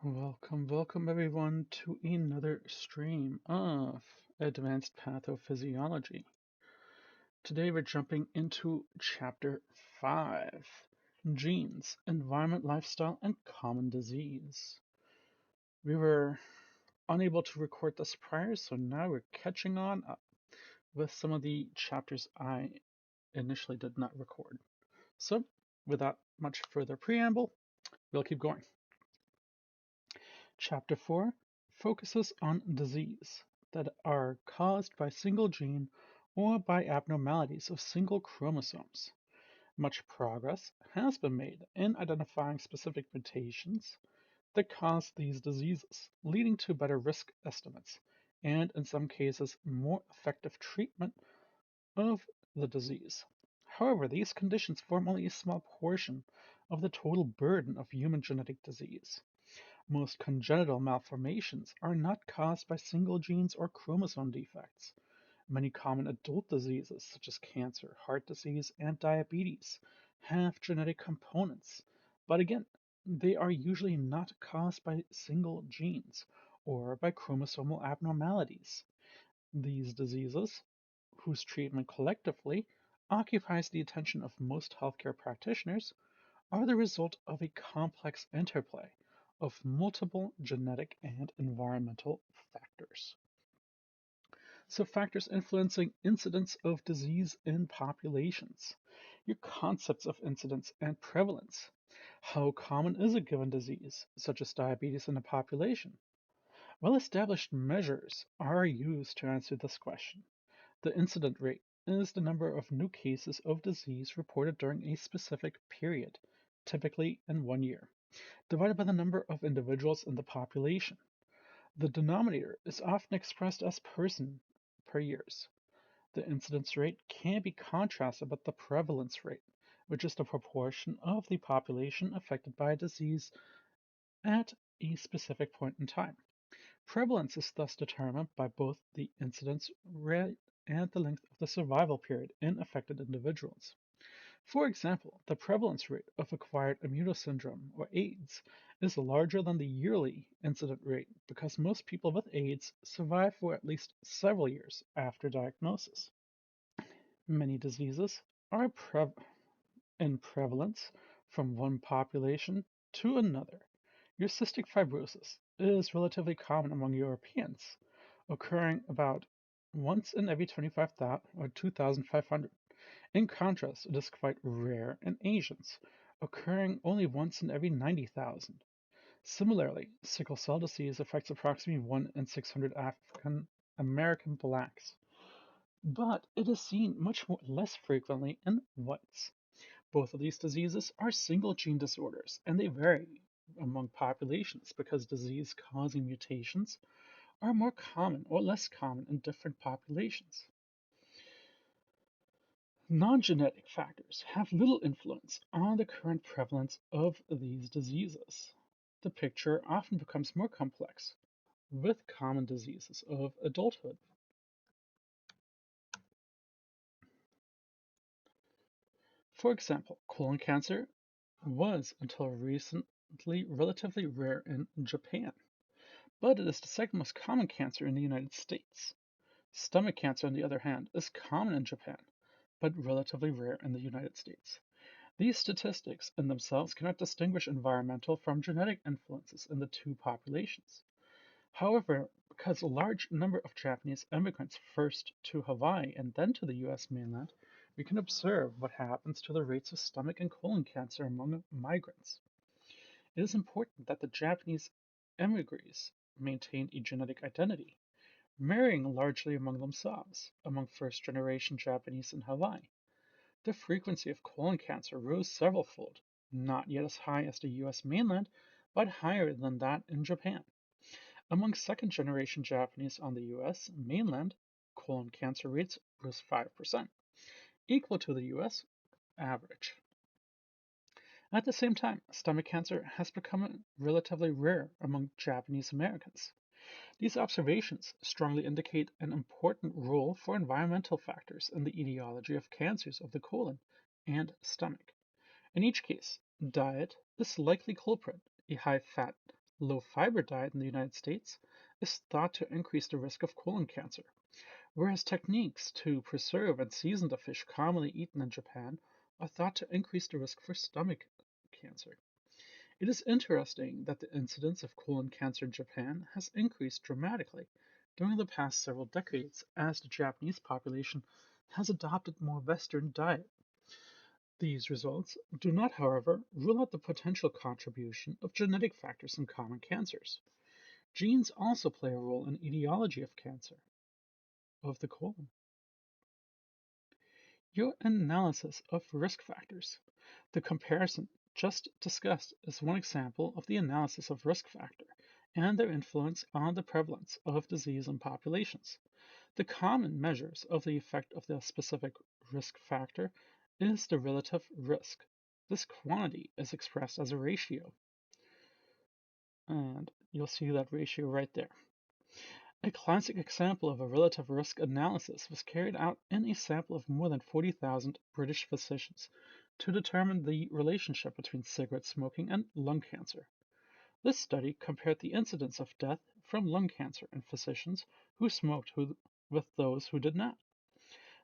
Welcome everyone to another stream of Advanced Pathophysiology. Today we're jumping into Chapter 5, Genes, Environment, Lifestyle, and Common Disease. We were unable to record this prior, so now we're catching on up with some of the chapters I initially did not record. So, without much further preamble, we'll keep going. Chapter 4 focuses on disease that are caused by single gene or by abnormalities of single chromosomes. Much progress has been made in identifying specific mutations that cause these diseases, leading to better risk estimates and, in some cases, more effective treatment of the disease. However, these conditions form only a small portion of the total burden of human genetic disease. Most congenital malformations are not caused by single genes or chromosome defects. Many common adult diseases, such as cancer, heart disease, and diabetes, have genetic components, but again, they are usually not caused by single genes or by chromosomal abnormalities. These diseases, whose treatment collectively occupies the attention of most healthcare practitioners, are the result of a complex interplay of multiple genetic and environmental factors. So, factors influencing incidence of disease in populations. Your concepts of incidence and prevalence. How common is a given disease, such as diabetes, in a population? Well established measures are used to answer this question. The incident rate is the number of new cases of disease reported during a specific period, typically in 1 year, divided by the number of individuals in the population. The denominator is often expressed as person per years. The incidence rate can be contrasted with the prevalence rate, which is the proportion of the population affected by a disease at a specific point in time. Prevalence is thus determined by both the incidence rate and the length of the survival period in affected individuals. For example, the prevalence rate of acquired immunosyndrome or AIDS is larger than the yearly incident rate because most people with AIDS survive for at least several years after diagnosis. Many diseases are in prevalence from one population to another. Your cystic fibrosis is relatively common among Europeans, occurring about once in every 25,000 or 2,500. In contrast, it is quite rare in Asians, occurring only once in every 90,000. Similarly, sickle cell disease affects approximately 1 in 600 African American blacks, but it is seen less frequently in whites. Both of these diseases are single gene disorders, and they vary among populations because disease causing mutations are more common or less common in different populations. Non-genetic factors have little influence on the current prevalence of these diseases. The picture often becomes more complex with common diseases of adulthood. For example, colon cancer was until recently relatively rare in Japan, but it is the second most common cancer in the United States. Stomach cancer, on the other hand, is common in Japan, but relatively rare in the United States. These statistics in themselves cannot distinguish environmental from genetic influences in the two populations. However, because a large number of Japanese immigrants first to Hawaii and then to the US mainland, we can observe what happens to the rates of stomach and colon cancer among migrants. It is important that the Japanese emigres maintained a genetic identity, marrying largely among themselves, among first generation Japanese in Hawaii. The frequency of colon cancer rose several-fold, not yet as high as the US mainland, but higher than that in Japan. Among second-generation Japanese on the US mainland, colon cancer rates rose 5%, equal to the US average. At the same time, stomach cancer has become relatively rare among Japanese Americans. These observations strongly indicate an important role for environmental factors in the etiology of cancers of the colon and stomach. In each case, diet is likely culprit. A high fat, low-fiber diet in the United States is thought to increase the risk of colon cancer, whereas techniques to preserve and season the fish commonly eaten in Japan are thought to increase the risk for stomach cancer. It is interesting that the incidence of colon cancer in Japan has increased dramatically during the past several decades as the Japanese population has adopted more Western diet. These results do not, however, rule out the potential contribution of genetic factors in common cancers. Genes also play a role in etiology of cancer of the colon. Your analysis of risk factors. The comparison just discussed is one example of the analysis of risk factor and their influence on the prevalence of disease in populations. The common measures of the effect of the specific risk factor is the relative risk. This quantity is expressed as a ratio, and you'll see that ratio right there. A classic example of a relative risk analysis was carried out in a sample of more than 40,000 British physicians to determine the relationship between cigarette smoking and lung cancer. This study compared the incidence of death from lung cancer in physicians who smoked with those who did not.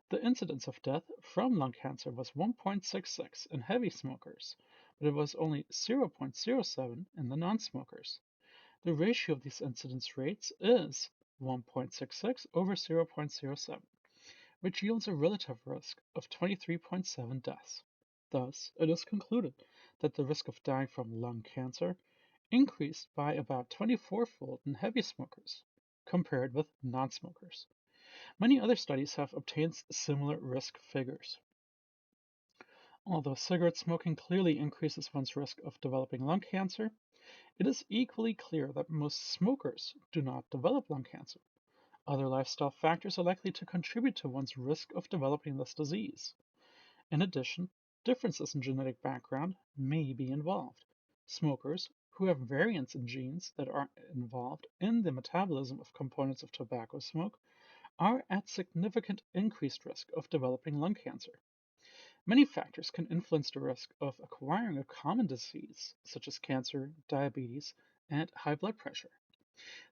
The incidence of death from lung cancer was 1.66 in heavy smokers, but it was only 0.07 in the non-smokers. The ratio of these incidence rates is 1.66 over 0.07, which yields a relative risk of 23.7 deaths. Thus, it is concluded that the risk of dying from lung cancer increased by about 24-fold in heavy smokers compared with non-smokers. Many other studies have obtained similar risk figures. Although cigarette smoking clearly increases one's risk of developing lung cancer, it is equally clear that most smokers do not develop lung cancer. Other lifestyle factors are likely to contribute to one's risk of developing this disease. In addition, differences in genetic background may be involved. Smokers who have variants in genes that are involved in the metabolism of components of tobacco smoke are at significant increased risk of developing lung cancer. Many factors can influence the risk of acquiring a common disease, such as cancer, diabetes, and high blood pressure.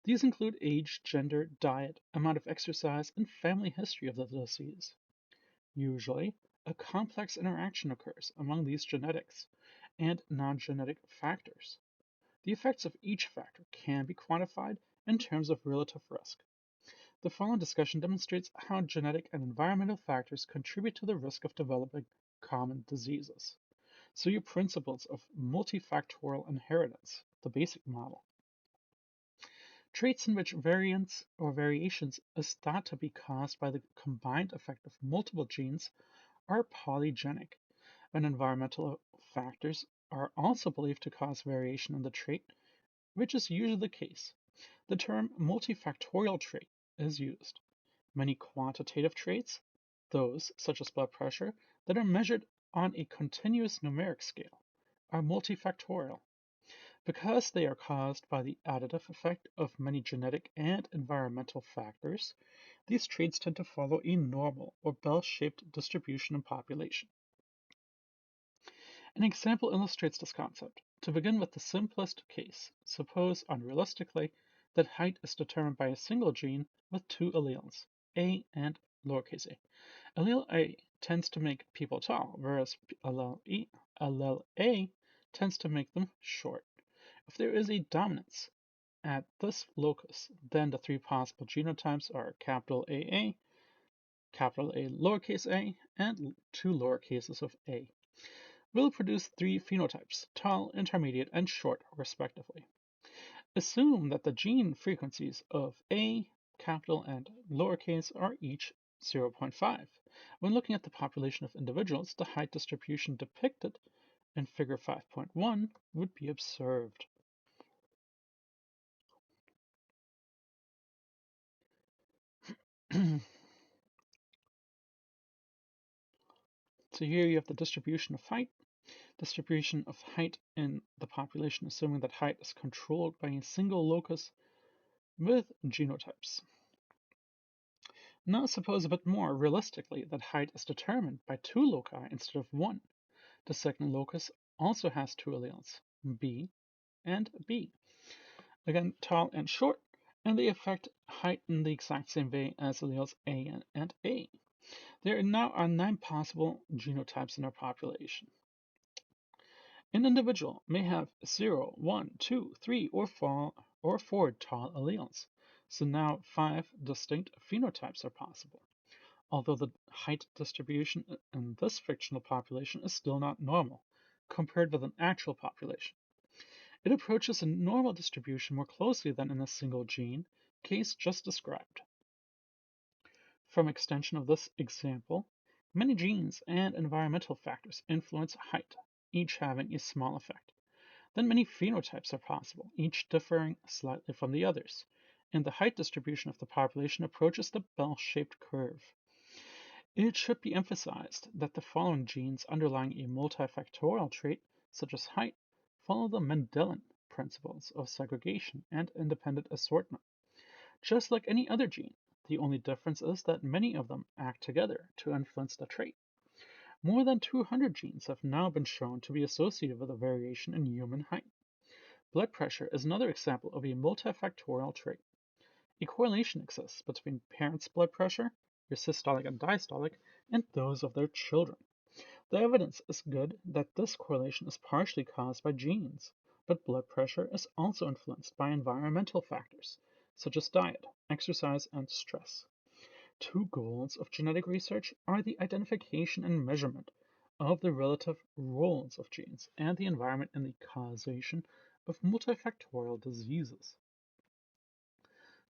These include age, gender, diet, amount of exercise, and family history of the disease. Usually, a complex interaction occurs among these genetics and non-genetic factors. The effects of each factor can be quantified in terms of relative risk. The following discussion demonstrates how genetic and environmental factors contribute to the risk of developing common diseases. So your principles of multifactorial inheritance, the basic model. Traits in which variance or variations is thought to be caused by the combined effect of multiple genes are polygenic, and environmental factors are also believed to cause variation in the trait, which is usually the case. The term multifactorial trait is used. Many quantitative traits, those such as blood pressure, that are measured on a continuous numeric scale, are multifactorial. Because they are caused by the additive effect of many genetic and environmental factors, these traits tend to follow a normal or bell-shaped distribution in population. An example illustrates this concept. To begin with the simplest case, suppose unrealistically that height is determined by a single gene with two alleles, A and lowercase a. Allele A tends to make people tall, whereas allele A tends to make them short. If there is a dominance at this locus, then the three possible genotypes are capital AA, capital A lowercase a, and two lowercases of a. Will produce three phenotypes, tall, intermediate, and short, respectively. Assume that the gene frequencies of A, capital, and lowercase are each 0.5. When looking at the population of individuals, the height distribution depicted in figure 5.1 would be observed. So here you have the distribution of height. Distribution of height in the population, assuming that height is controlled by a single locus with genotypes. Now suppose a bit more realistically that height is determined by two loci instead of one. The second locus also has two alleles, B and B. Again, tall and short, and they affect height in the exact same way as alleles A and A. There now are 9 possible genotypes in our population. An individual may have 0, 1, 2, 3, or 4 tall alleles, so now 5 distinct phenotypes are possible, although the height distribution in this fictional population is still not normal compared with an actual population. It approaches a normal distribution more closely than in a single gene case just described. From extension of this example, many genes and environmental factors influence height, each having a small effect. Then many phenotypes are possible, each differing slightly from the others, and the height distribution of the population approaches the bell-shaped curve. It should be emphasized that the following genes underlying a multifactorial trait, such as height, follow the Mendelian principles of segregation and independent assortment. Just like any other gene, the only difference is that many of them act together to influence the trait. More than 200 genes have now been shown to be associated with a variation in human height. Blood pressure is another example of a multifactorial trait. A correlation exists between parents' blood pressure, your systolic and diastolic, and those of their children. The evidence is good that this correlation is partially caused by genes, but blood pressure is also influenced by environmental factors, such as diet, exercise, and stress. Two goals of genetic research are the identification and measurement of the relative roles of genes and the environment in the causation of multifactorial diseases.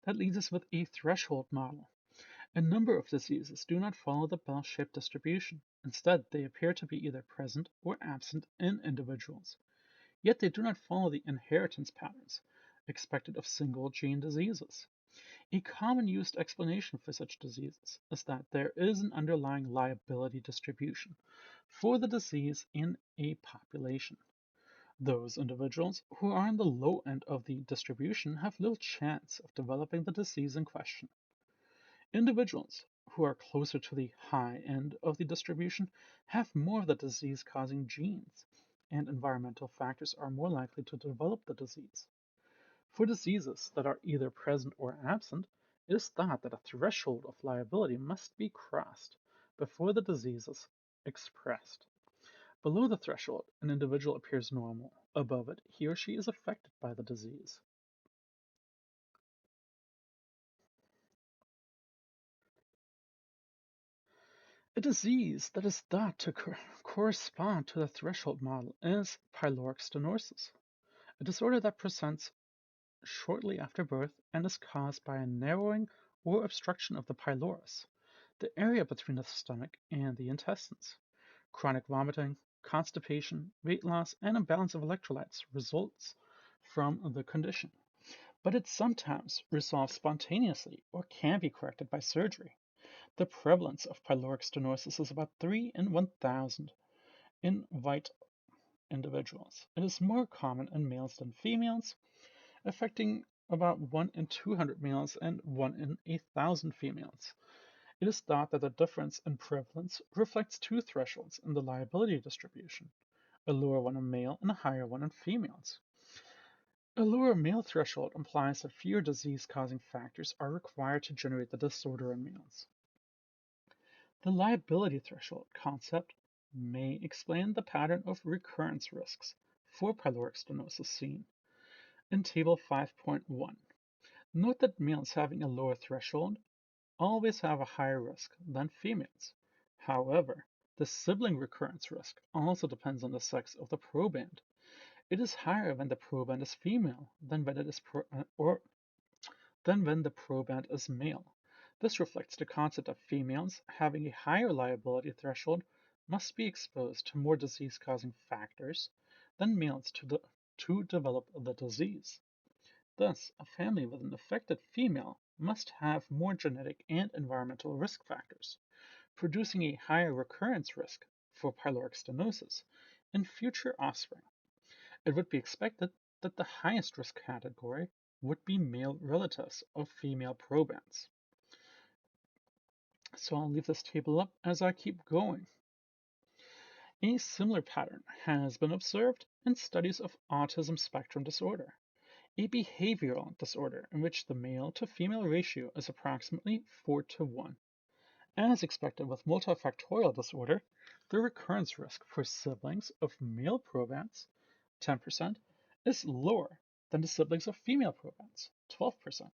That leads us with a threshold model. A number of diseases do not follow the bell-shaped distribution. Instead, they appear to be either present or absent in individuals. Yet they do not follow the inheritance patterns expected of single gene diseases. A common used explanation for such diseases is that there is an underlying liability distribution for the disease in a population. Those individuals who are on the low end of the distribution have little chance of developing the disease in question. Individuals who are closer to the high end of the distribution have more of the disease-causing genes, and environmental factors are more likely to develop the disease. For diseases that are either present or absent, it is thought that a threshold of liability must be crossed before the disease is expressed. Below the threshold, an individual appears normal. Above it, he or she is affected by the disease. A disease that is thought to correspond to the threshold model is pyloric stenosis, a disorder that presents shortly after birth and is caused by a narrowing or obstruction of the pylorus, the area between the stomach and the intestines. Chronic vomiting, constipation, weight loss, and imbalance of electrolytes results from the condition, but it sometimes resolves spontaneously or can be corrected by surgery. The prevalence of pyloric stenosis is about 3 in 1,000 in white individuals. It is more common in males than females, affecting about 1 in 200 males and 1 in 1,000 females. It is thought that the difference in prevalence reflects two thresholds in the liability distribution, a lower one in male and a higher one in females. A lower male threshold implies that fewer disease-causing factors are required to generate the disorder in males. The liability threshold concept may explain the pattern of recurrence risks for pyloric stenosis seen in Table 5.1. Note that males having a lower threshold always have a higher risk than females. However, the sibling recurrence risk also depends on the sex of the proband. It is higher when the proband is female than when the proband is male. This reflects the concept of females having a higher liability threshold must be exposed to more disease-causing factors than males to develop the disease. Thus, a family with an affected female must have more genetic and environmental risk factors, producing a higher recurrence risk for pyloric stenosis in future offspring. It would be expected that the highest risk category would be male relatives of female probands. So I'll leave this table up as I keep going. A similar pattern has been observed in studies of autism spectrum disorder. a behavioral disorder in which the male to female ratio is approximately 4 to 1. As expected with multifactorial disorder, the recurrence risk for siblings of male probands, 10%, is lower than the siblings of female probands, 12%.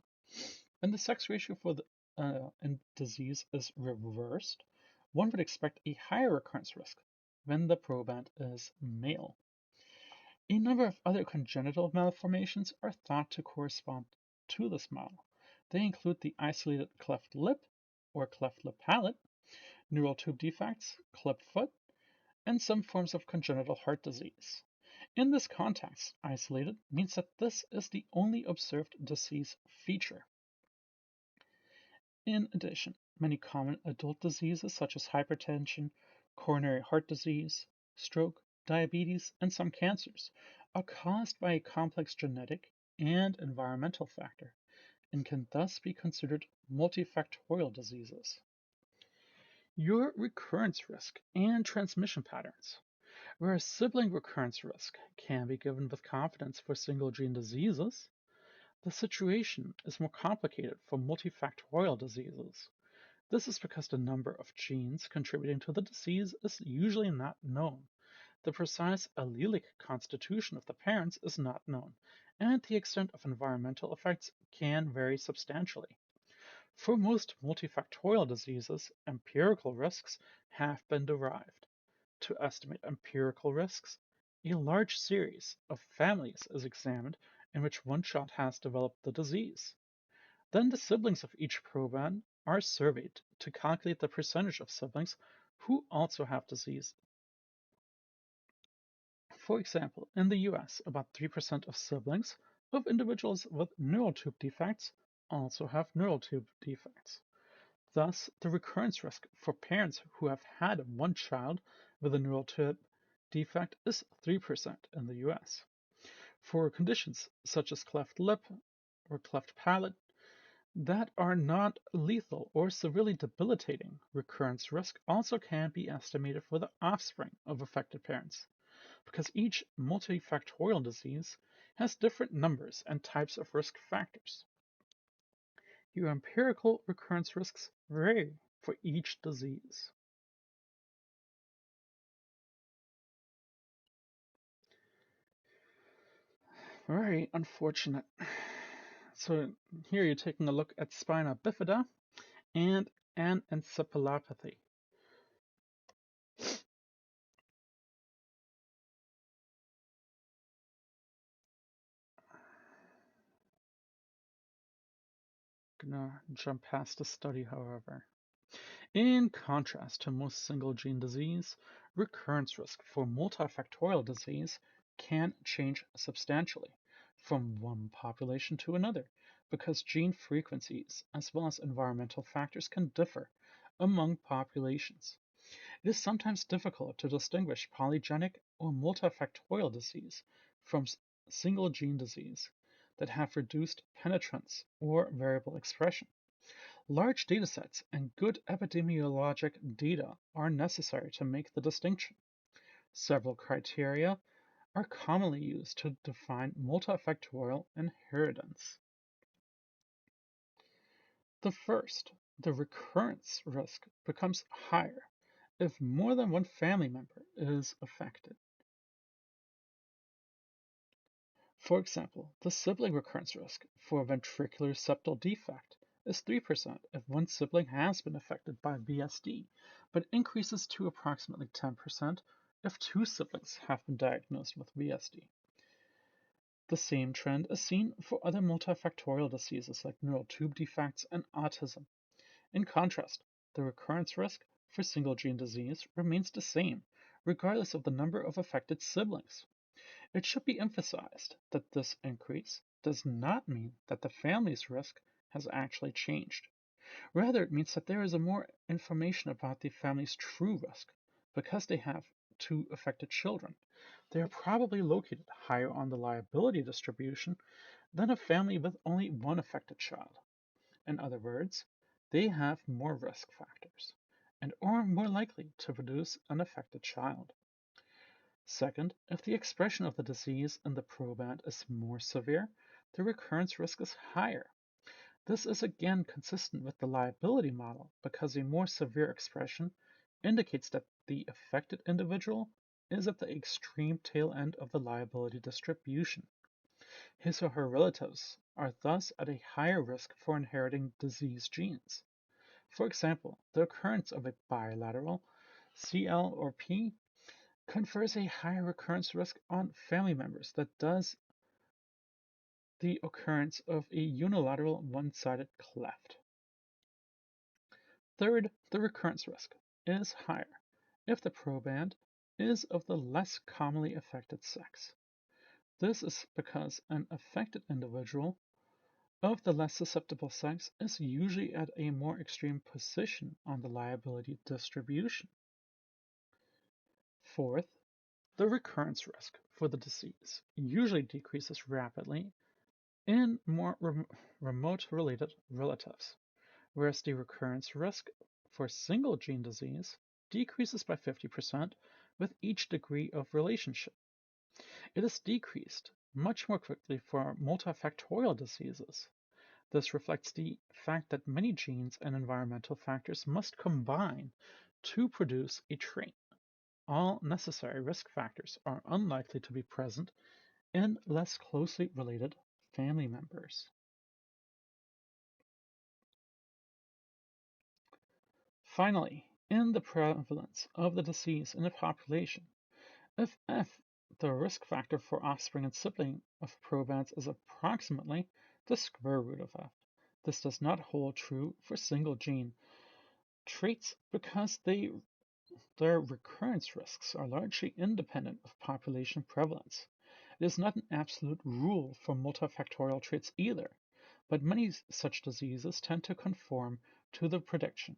And the sex ratio for the disease is reversed. One would expect a higher recurrence risk when the proband is male. A number of other congenital malformations are thought to correspond to this model. They include the isolated cleft lip or cleft lip palate, neural tube defects, clipped foot, and some forms of congenital heart disease. In this context, isolated means that this is the only observed disease feature. In addition, many common adult diseases such as hypertension, coronary heart disease, stroke, diabetes, and some cancers are caused by a complex genetic and environmental factor and can thus be considered multifactorial diseases. Your recurrence risk and transmission patterns. Whereas sibling recurrence risk can be given with confidence for single gene diseases, the situation is more complicated for multifactorial diseases. This is because the number of genes contributing to the disease is usually not known. The precise allelic constitution of the parents is not known, and the extent of environmental effects can vary substantially. For most multifactorial diseases, empirical risks have been derived. To estimate empirical risks, a large series of families is examined in which one child has developed the disease. Then the siblings of each proband are surveyed to calculate the percentage of siblings who also have disease. For example, in the US, about 3% of siblings of individuals with neural tube defects also have neural tube defects. Thus, the recurrence risk for parents who have had one child with a neural tube defect is 3% in the US. For conditions such as cleft lip or cleft palate that are not lethal or severely debilitating, recurrence risk also can be estimated for the offspring of affected parents, because each multifactorial disease has different numbers and types of risk factors. Your empirical recurrence risks vary for each disease. Very unfortunate. So here you're taking a look at spina bifida and anencephalopathy. Gonna jump past the study, however. In contrast to most single-gene disease, recurrence risk for multifactorial disease can change substantially from one population to another because gene frequencies as well as environmental factors can differ among populations. It is sometimes difficult to distinguish polygenic or multifactorial disease from single-gene disease that have reduced penetrance or variable expression. Large datasets and good epidemiologic data are necessary to make the distinction. Several criteria are commonly used to define multifactorial inheritance. The first, the recurrence risk becomes higher if more than one family member is affected. For example, the sibling recurrence risk for a ventricular septal defect is 3% if one sibling has been affected by VSD, but increases to approximately 10% if two siblings have been diagnosed with VSD. The same trend is seen for other multifactorial diseases like neural tube defects and autism. In contrast, the recurrence risk for single gene disease remains the same, regardless of the number of affected siblings. It should be emphasized that this increase does not mean that the family's risk has actually changed. Rather, it means that there is more information about the family's true risk because they have two affected children. They are probably located higher on the liability distribution than a family with only one affected child. In other words, they have more risk factors and are more likely to produce an affected child. Second, if the expression of the disease in the proband is more severe, the recurrence risk is higher. This is again consistent with the liability model because a more severe expression indicates that the affected individual is at the extreme tail end of the liability distribution. His or her relatives are thus at a higher risk for inheriting disease genes. For example, the occurrence of a bilateral CL or P confers a higher recurrence risk on family members than does the occurrence of a unilateral one-sided cleft. Third, the recurrence risk is higher if the proband is of the less commonly affected sex. This is because an affected individual of the less susceptible sex is usually at a more extreme position on the liability distribution. Fourth, the recurrence risk for the disease usually decreases rapidly in more remote related relatives, whereas the recurrence risk for single gene disease decreases by 50% with each degree of relationship. It is decreased much more quickly for multifactorial diseases. This reflects the fact that many genes and environmental factors must combine to produce a trait. All necessary risk factors are unlikely to be present in less closely related family members. Finally, in the prevalence of the disease in a population, if F, the risk factor for offspring and sibling of probands, is approximately the square root of F, this does not hold true for single gene traits because their recurrence risks are largely independent of population prevalence. It is not an absolute rule for multifactorial traits either, but many such diseases tend to conform to the prediction.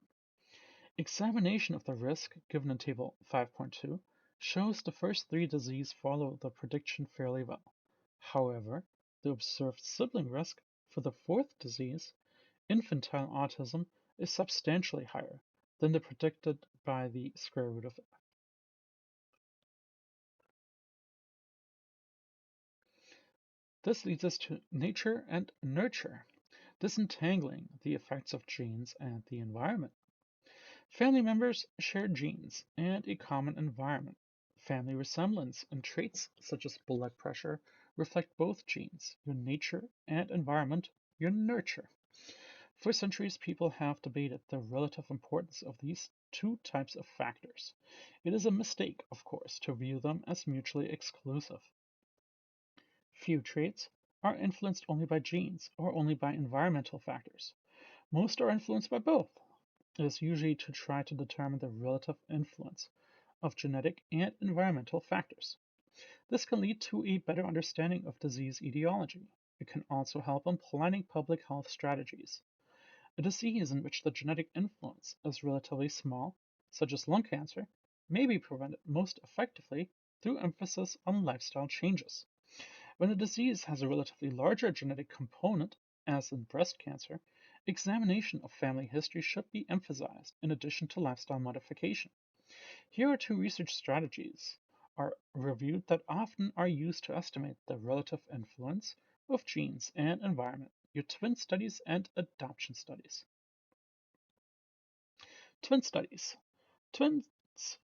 Examination of the risk, given in Table 5.2, shows the first three diseases follow the prediction fairly well. However, the observed sibling risk for the fourth disease, infantile autism, is substantially higher than the predicted by the square root of F. This leads us to nature and nurture, disentangling the effects of genes and the environment. Family members share genes and a common environment. Family resemblance and traits such as blood pressure reflect both genes, your nature, and environment, your nurture. For centuries, people have debated the relative importance of these two types of factors. It is a mistake, of course, to view them as mutually exclusive. Few traits are influenced only by genes or only by environmental factors. Most are influenced by both. It is usually to try to determine the relative influence of genetic and environmental factors. This can lead to a better understanding of disease etiology. It can also help in planning public health strategies. A disease in which the genetic influence is relatively small, such as lung cancer, may be prevented most effectively through emphasis on lifestyle changes. When a disease has a relatively larger genetic component, as in breast cancer, examination of family history should be emphasized in addition to lifestyle modification. Here are two research strategies are reviewed that often are used to estimate the relative influence of genes and environment, your twin studies and adoption studies. Twin studies. Twins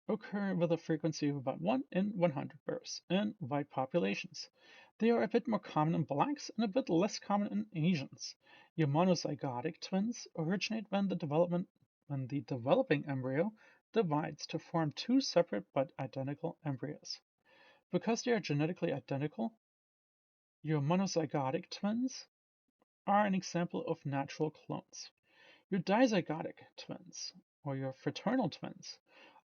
occur with a frequency of about 1 in 100 births in white populations. They are a bit more common in blacks and a bit less common in Asians. Your monozygotic twins originate when the developing embryo divides to form two separate but identical embryos. Because they are genetically identical, your monozygotic twins are an example of natural clones. Your dizygotic twins, or your fraternal twins,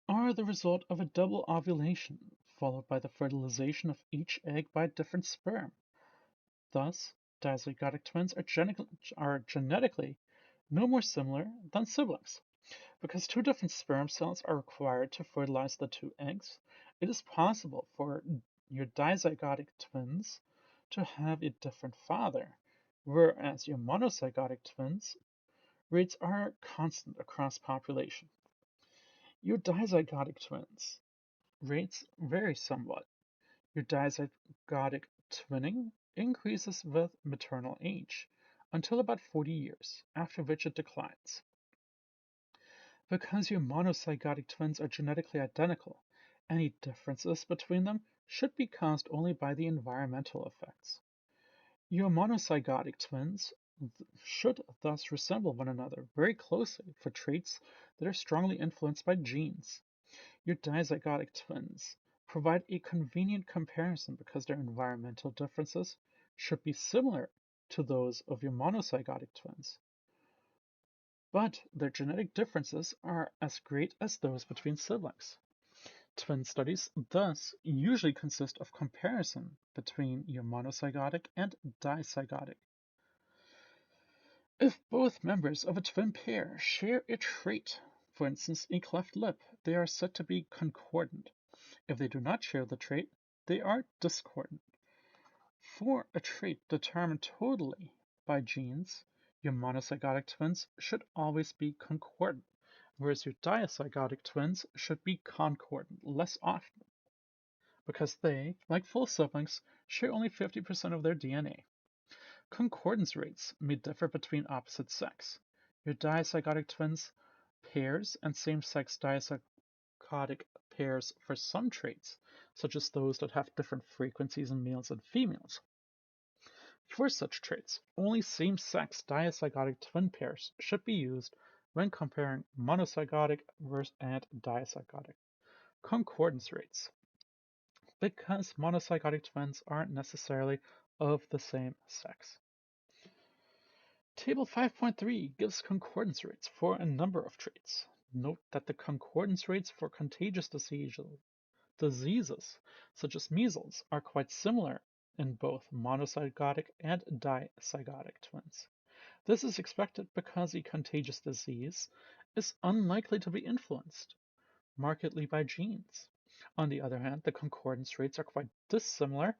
are the result of a double ovulation, followed by the fertilization of each egg by a different sperm. Thus, dizygotic twins are genetically no more similar than siblings. Because two different sperm cells are required to fertilize the two eggs, it is possible for your dizygotic twins to have a different father, whereas your monozygotic twins rates are constant across population. Your dizygotic twins rates vary somewhat. Your dizygotic twinning increases with maternal age until about 40 years, after which it declines. Because your monozygotic twins are genetically identical, any differences between them should be caused only by the environmental effects. Your monozygotic twins should thus resemble one another very closely for traits that are strongly influenced by genes. Your dizygotic twins provide a convenient comparison because their environmental differences should be similar to those of your monozygotic twins, but their genetic differences are as great as those between siblings. Twin studies thus usually consist of comparison between your monozygotic and dizygotic. If both members of a twin pair share a trait, for instance a cleft lip, they are said to be concordant. If they do not share the trait, they are discordant. For a trait determined totally by genes, your monozygotic twins should always be concordant, whereas your dizygotic twins should be concordant less often, because they, like full siblings, share only 50% of their DNA. Concordance rates may differ between opposite sex. Your dizygotic twins pairs and same-sex dizygotic pairs for some traits, such as those that have different frequencies in males and females. For such traits, only same-sex dizygotic twin pairs should be used when comparing monozygotic and dizygotic concordance rates, because monozygotic twins aren't necessarily of the same sex. Table 5.3 gives concordance rates for a number of traits. Note that the concordance rates for contagious diseases, such as measles, are quite similar in both monozygotic and dizygotic twins. This is expected because a contagious disease is unlikely to be influenced markedly by genes. On the other hand, the concordance rates are quite dissimilar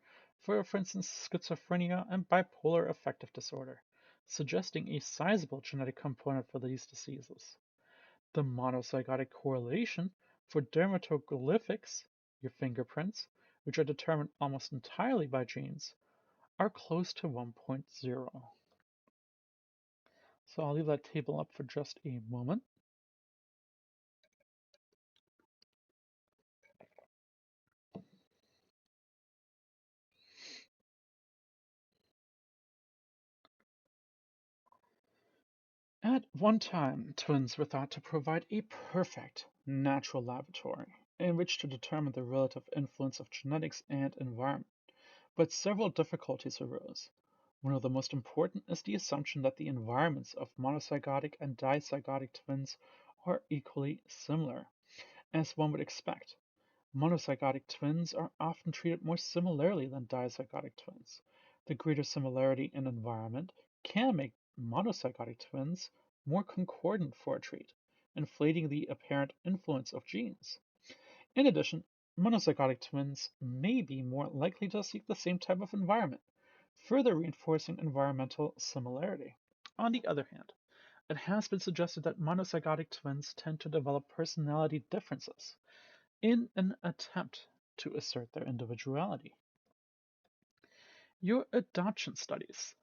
for instance, schizophrenia and bipolar affective disorder, suggesting a sizable genetic component for these diseases. The monozygotic correlation for dermatoglyphics, your fingerprints, which are determined almost entirely by genes, are close to 1.0. So I'll leave that table up for just a moment. At one time, twins were thought to provide a perfect natural laboratory in which to determine the relative influence of genetics and environment. But several difficulties arose. One of the most important is the assumption that the environments of monozygotic and dizygotic twins are equally similar. As one would expect, monozygotic twins are often treated more similarly than dizygotic twins. The greater similarity in environment can make monozygotic twins more concordant for a trait, inflating the apparent influence of genes. In addition, monozygotic twins may be more likely to seek the same type of environment, further reinforcing environmental similarity. On the other hand, it has been suggested that monozygotic twins tend to develop personality differences in an attempt to assert their individuality. Your adoption studies.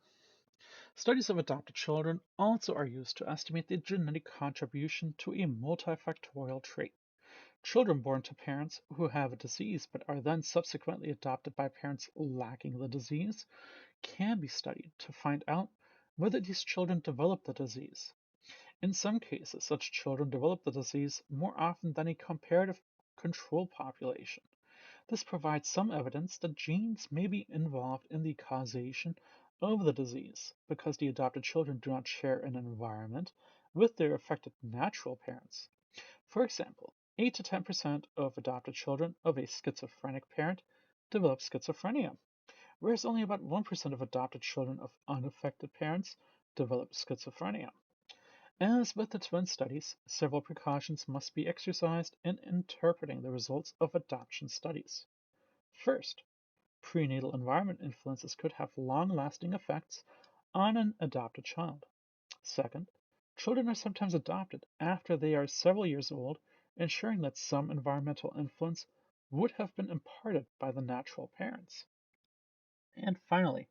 Studies of adopted children also are used to estimate the genetic contribution to a multifactorial trait. Children born to parents who have a disease but are then subsequently adopted by parents lacking the disease can be studied to find out whether these children develop the disease. In some cases, such children develop the disease more often than a comparative control population. This provides some evidence that genes may be involved in the causation of the disease because the adopted children do not share an environment with their affected natural parents. For example, 8 to 10% of adopted children of a schizophrenic parent develop schizophrenia, whereas only about 1% of adopted children of unaffected parents develop schizophrenia. As with the twin studies, several precautions must be exercised in interpreting the results of adoption studies. First, prenatal environment influences could have long-lasting effects on an adopted child. Second, children are sometimes adopted after they are several years old, ensuring that some environmental influence would have been imparted by the natural parents. And finally,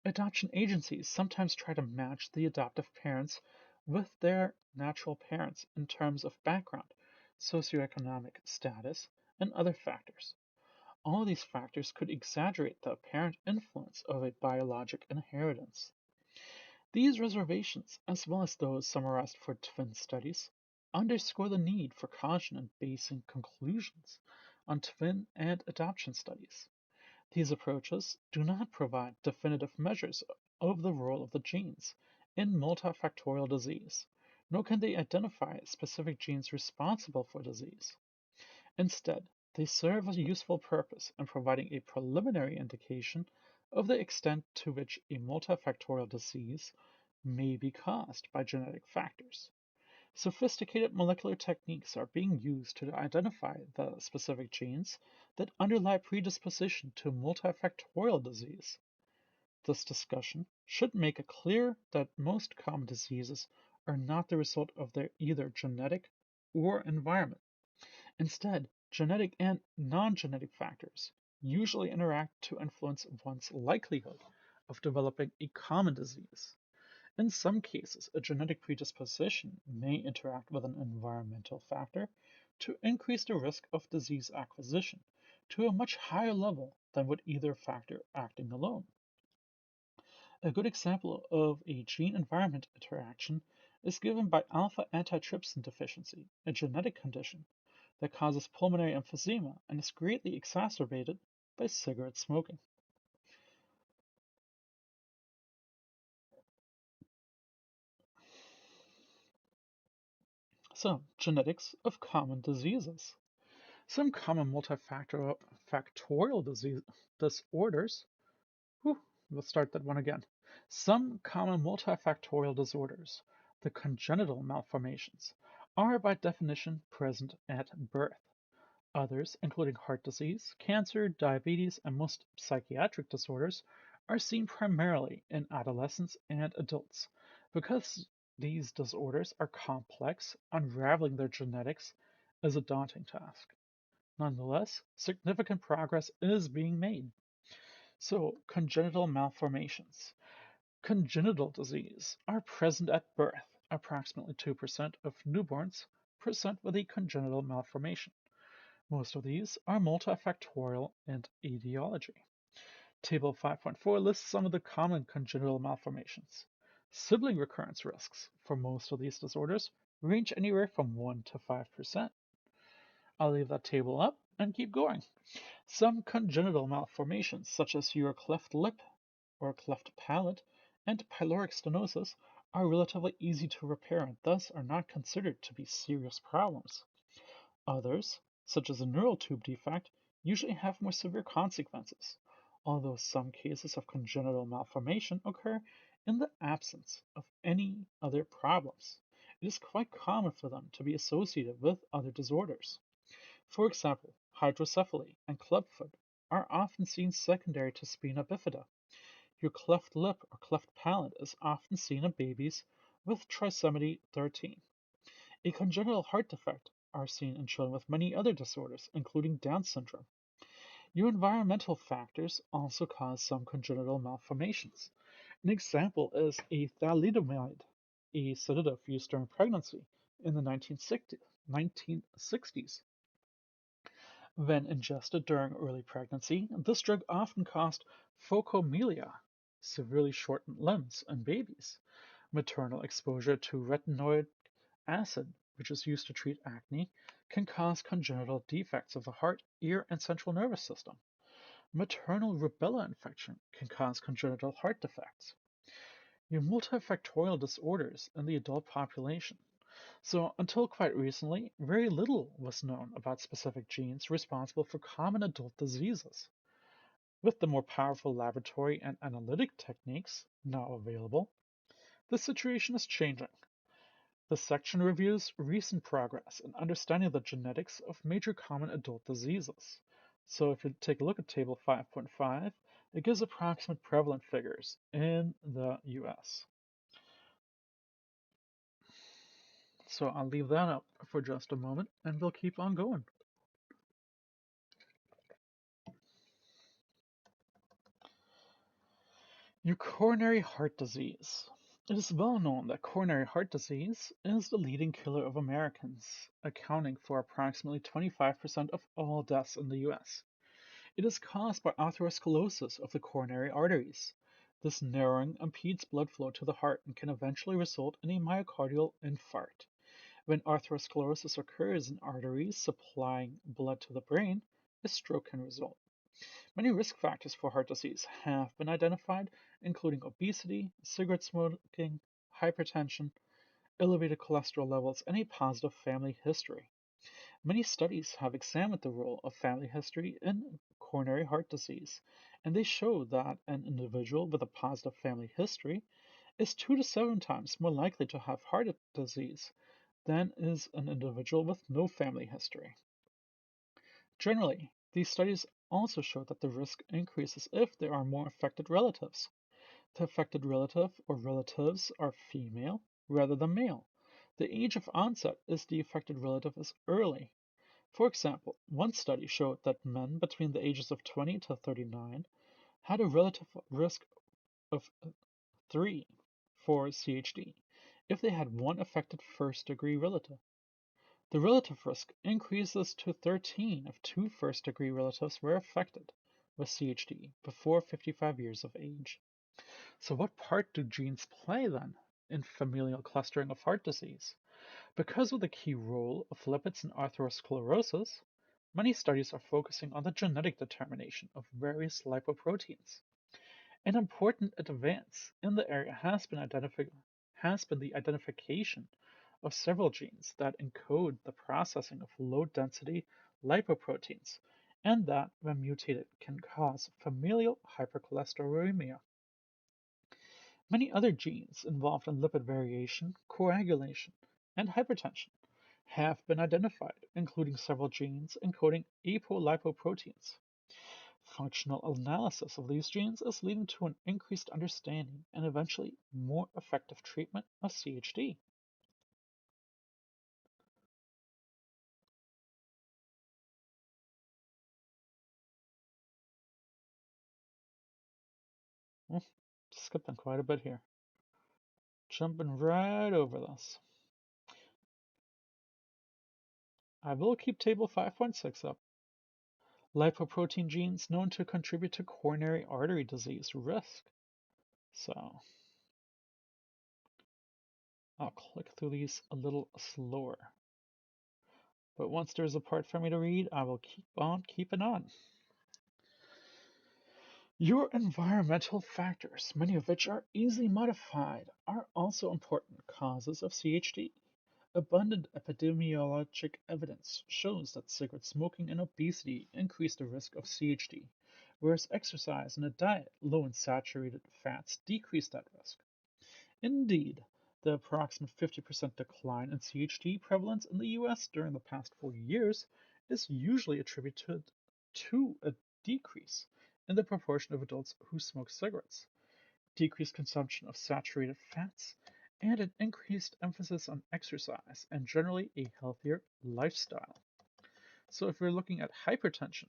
Adoption agencies sometimes try to match the adoptive parents with their natural parents in terms of background, socioeconomic status, and other factors. All these factors could exaggerate the apparent influence of a biologic inheritance. These reservations, as well as those summarized for twin studies, underscore the need for caution in basing conclusions on twin and adoption studies. These approaches do not provide definitive measures of the role of the genes in multifactorial disease, nor can they identify specific genes responsible for disease. Instead, they serve a useful purpose in providing a preliminary indication of the extent to which a multifactorial disease may be caused by genetic factors. Sophisticated molecular techniques are being used to identify the specific genes that underlie predisposition to multifactorial disease. This discussion should make it clear that most common diseases are not the result of their either genetic or environment. Instead, genetic and non-genetic factors usually interact to influence one's likelihood of developing a common disease. In some cases, a genetic predisposition may interact with an environmental factor to increase the risk of disease acquisition to a much higher level than would either factor acting alone. A good example of a gene-environment interaction is given by alpha antitrypsin deficiency, a genetic condition that causes pulmonary emphysema and is greatly exacerbated by cigarette smoking. So, genetics of common diseases. Some common multifactorial disease disorders. Whew, we'll start that one again. Some common multifactorial disorders, the congenital malformations, are by definition present at birth. Others, including heart disease, cancer, diabetes, and most psychiatric disorders, are seen primarily in adolescents and adults. Because these disorders are complex, unraveling their genetics is a daunting task. Nonetheless, significant progress is being made. So, congenital malformations. Congenital disease are present at birth. Approximately 2% of newborns present with a congenital malformation. Most of these are multifactorial in etiology. Table 5.4 lists some of the common congenital malformations. Sibling recurrence risks for most of these disorders range anywhere from 1 to 5%. I'll leave that table up and keep going. Some congenital malformations, such as your cleft lip or cleft palate and pyloric stenosis, are relatively easy to repair and thus are not considered to be serious problems. Others, such as a neural tube defect, usually have more severe consequences, although some cases of congenital malformation occur in the absence of any other problems. It is quite common for them to be associated with other disorders. For example, hydrocephaly and clubfoot are often seen secondary to spina bifida. Your cleft lip or cleft palate is often seen in babies with trisomy 13. A congenital heart defect are seen in children with many other disorders, including Down syndrome. Your environmental factors also cause some congenital malformations. An example is a thalidomide, a sedative used during pregnancy in the 1960s. When ingested during early pregnancy, this drug often caused phocomelia, severely shortened limbs, in babies. Maternal exposure to retinoic acid, which is used to treat acne, can cause congenital defects of the heart, ear, and central nervous system. Maternal rubella infection can cause congenital heart defects. Your multifactorial disorders in the adult population. So, until quite recently, very little was known about specific genes responsible for common adult diseases. With the more powerful laboratory and analytic techniques now available, the situation is changing. This section reviews recent progress in understanding the genetics of major common adult diseases. So if you take a look at Table 5.5, it gives approximate prevalent figures in the US. So I'll leave that up for just a moment and we'll keep on going. Your coronary heart disease. It is well known that coronary heart disease is the leading killer of Americans, accounting for approximately 25% of all deaths in the US. It is caused by atherosclerosis of the coronary arteries. This narrowing impedes blood flow to the heart and can eventually result in a myocardial infarct. When atherosclerosis occurs in arteries supplying blood to the brain, a stroke can result. Many risk factors for heart disease have been identified, including obesity, cigarette smoking, hypertension, elevated cholesterol levels, and a positive family history. Many studies have examined the role of family history in coronary heart disease, and they show that an individual with a positive family history is 2 to 7 times more likely to have heart disease than is an individual with no family history. Generally, these studies also show that the risk increases if there are more affected relatives. The affected relative or relatives are female rather than male. The age of onset is the affected relative is early. For example, one study showed that men between the ages of 20 to 39 had a relative risk of 3 for CHD if they had one affected first degree relative. The relative risk increases to 13 if two first degree relatives were affected with CHD before 55 years of age. So, what part do genes play then in familial clustering of heart disease? Because of the key role of lipids in atherosclerosis, many studies are focusing on the genetic determination of various lipoproteins. An important advance in the area has been the identification of several genes that encode the processing of low-density lipoproteins, and that, when mutated, can cause familial hypercholesterolemia. Many other genes involved in lipid variation, coagulation, and hypertension have been identified, including several genes encoding apolipoproteins. Functional analysis of these genes is leading to an increased understanding and eventually more effective treatment of CHD. Hmm, skipping quite a bit here. Jumping right over this. I will keep table 5.6 up. Lipoprotein genes known to contribute to coronary artery disease risk. So I'll click through these a little slower. But once there's a part for me to read, I will keep on keeping on. Your environmental factors, many of which are easily modified, are also important causes of CHD. Abundant epidemiologic evidence shows that cigarette smoking and obesity increase the risk of CHD, whereas exercise and a diet low in saturated fats decrease that risk. Indeed, the approximate 50% decline in CHD prevalence in the US during the past 40 years is usually attributed to a decrease in the proportion of adults who smoke cigarettes, decreased consumption of saturated fats, and an increased emphasis on exercise and generally a healthier lifestyle. So, if we're looking at hypertension,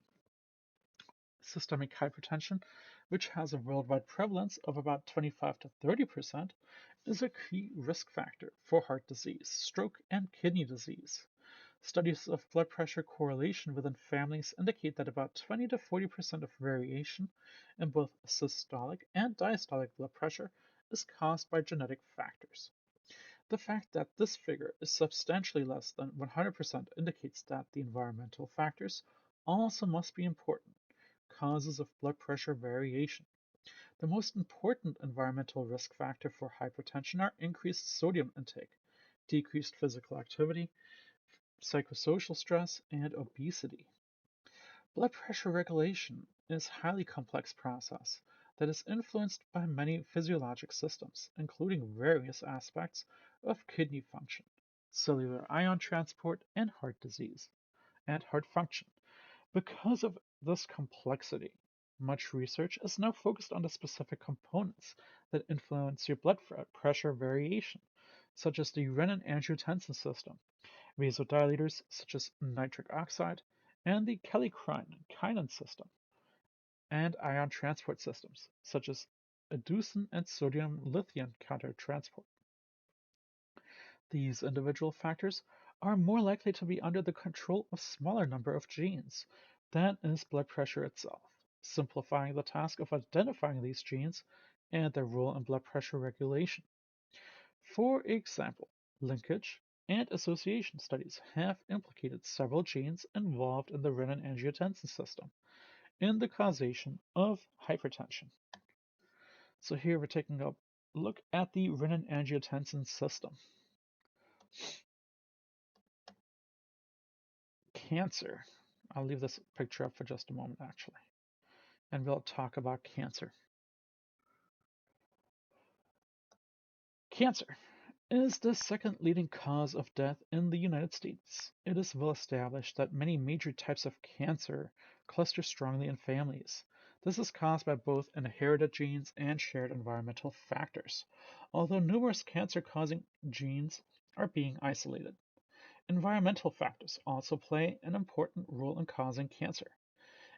systemic hypertension, which has a worldwide prevalence of about 25 to 30%, is a key risk factor for heart disease, stroke, and kidney disease. Studies of blood pressure correlation within families indicate that about 20 to 40% of variation in both systolic and diastolic blood pressure is caused by genetic factors. The fact that this figure is substantially less than 100% indicates that the environmental factors also must be important causes of blood pressure variation. The most important environmental risk factor for hypertension are increased sodium intake, decreased physical activity, psychosocial stress, and obesity. Blood pressure regulation is a highly complex process that is influenced by many physiologic systems, including various aspects of kidney function, cellular ion transport, and heart disease, and heart function. Because of this complexity, much research is now focused on the specific components that influence your blood pressure variation, such as the renin-angiotensin system, vasodilators such as nitric oxide, and the kallikrein-kinin system, and ion transport systems such as adenosine and sodium lithium countertransport. These individual factors are more likely to be under the control of smaller number of genes than is blood pressure itself, simplifying the task of identifying these genes and their role in blood pressure regulation. For example, linkage and association studies have implicated several genes involved in the renin-angiotensin system in the causation of hypertension. So here we're taking a look at the renin-angiotensin system. Cancer. I'll leave this picture up for just a moment, actually, and we'll talk about cancer. Cancer is the second leading cause of death in the United States. It is well established that many major types of cancer cluster strongly in families. This is caused by both inherited genes and shared environmental factors, although numerous cancer-causing genes are being isolated. Environmental factors also play an important role in causing cancer.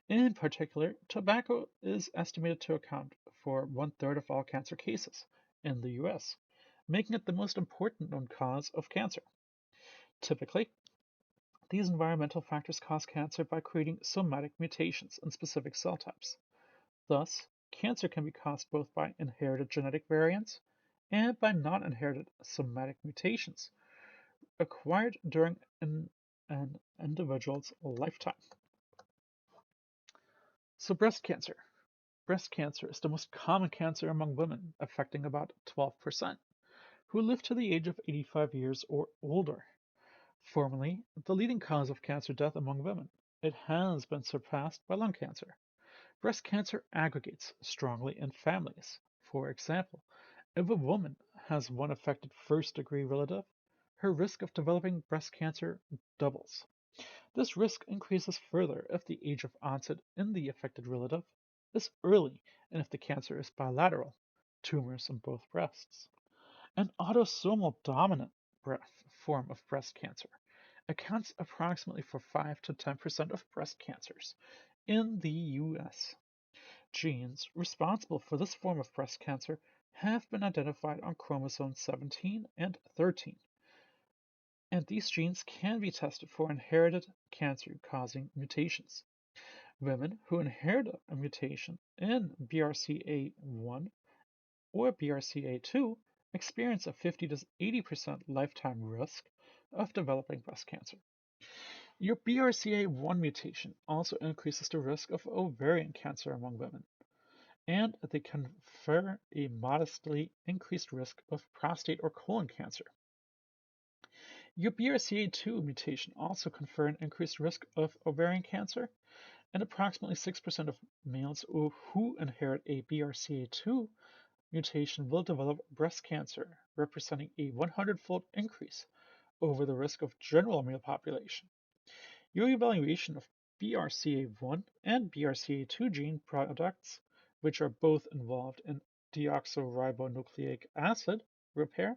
In particular, tobacco is estimated to account for one-third of all cancer cases in the US, making it the most important known cause of cancer. Typically, these environmental factors cause cancer by creating somatic mutations in specific cell types. Thus, cancer can be caused both by inherited genetic variants and by non-inherited somatic mutations acquired during an individual's lifetime. So breast cancer. Breast cancer is the most common cancer among women, affecting about 12%, who live to the age of 85 years or older. Formerly the leading cause of cancer death among women, it has been surpassed by lung cancer. Breast cancer aggregates strongly in families. For example, if a woman has one affected first-degree relative, her risk of developing breast cancer doubles. This risk increases further if the age of onset in the affected relative is early and if the cancer is bilateral, tumors in both breasts. An autosomal dominant form of breast cancer accounts approximately for 5 to 10% of breast cancers in the US. Genes responsible for this form of breast cancer have been identified on chromosomes 17 and 13, and these genes can be tested for inherited cancer-causing mutations. Women who inherit a mutation in BRCA1 or BRCA2 experience a 50 to 80% lifetime risk of developing breast cancer. Your BRCA1 mutation also increases the risk of ovarian cancer among women, and they confer a modestly increased risk of prostate or colon cancer. Your BRCA2 mutation also confer an increased risk of ovarian cancer, and approximately 6% of males who inherit a BRCA2 mutation will develop breast cancer, representing a 100-fold increase over the risk of general male population. Your evaluation of BRCA1 and BRCA2 gene products, which are both involved in deoxyribonucleic acid repair,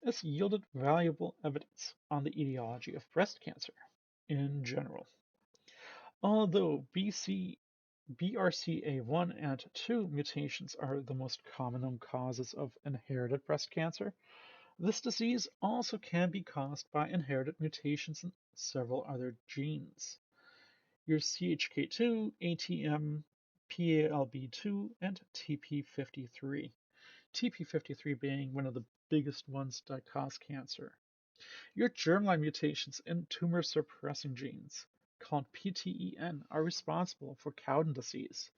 has yielded valuable evidence on the etiology of breast cancer in general. Although BRCA1 and 2 mutations are the most common known causes of inherited breast cancer, this disease also can be caused by inherited mutations in several other genes. Your CHK2, ATM, PALB2, and TP53. TP53 being one of the biggest ones that cause cancer. Your germline mutations in tumor suppressing genes, called PTEN, are responsible for Cowden disease,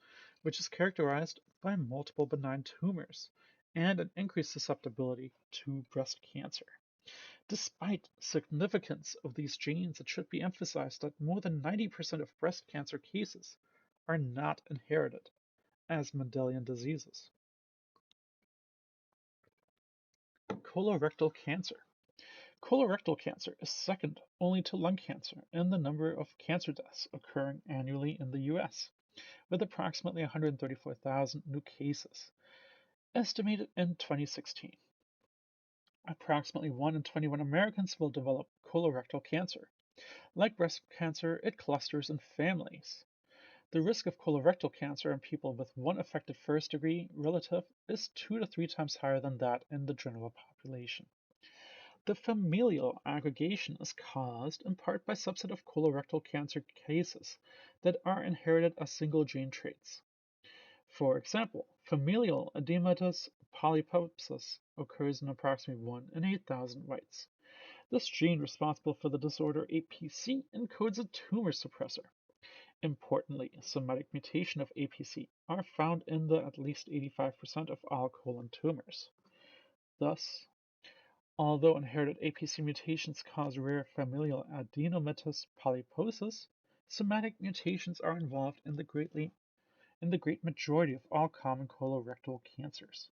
which is characterized by multiple benign tumors and an increased susceptibility to breast cancer. Despite significance of these genes, it should be emphasized that more than 90% of breast cancer cases are not inherited as Mendelian diseases. Colorectal cancer. Colorectal cancer is second only to lung cancer in the number of cancer deaths occurring annually in the US, with approximately 134,000 new cases estimated in 2016. Approximately 1 in 21 Americans will develop colorectal cancer. Like breast cancer, it clusters in families. The risk of colorectal cancer in people with one affected first degree relative is 2 to 3 times higher than that in the general population. The familial aggregation is caused in part by subset of colorectal cancer cases that are inherited as single gene traits. For example, familial edematous polyposis occurs in approximately 1 in 8,000 whites. This gene responsible for the disorder APC encodes a tumor suppressor. Importantly, somatic mutation of APC are found in the at least 85% of all colon tumors. Thus, although inherited APC mutations cause rare familial adenomatous polyposis, somatic mutations are involved in the great majority of all common colorectal cancers.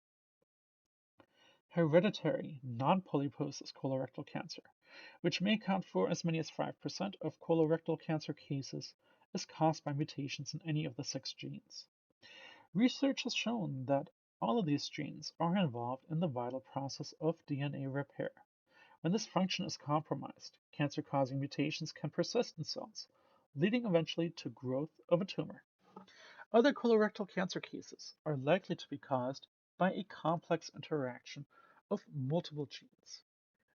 Hereditary non-polyposis colorectal cancer, which may account for as many as 5% of colorectal cancer cases, is caused by mutations in any of the 6 genes. Research has shown that all of these genes are involved in the vital process of DNA repair. When this function is compromised, cancer-causing mutations can persist in cells, leading eventually to growth of a tumor. Other colorectal cancer cases are likely to be caused by a complex interaction of multiple genes.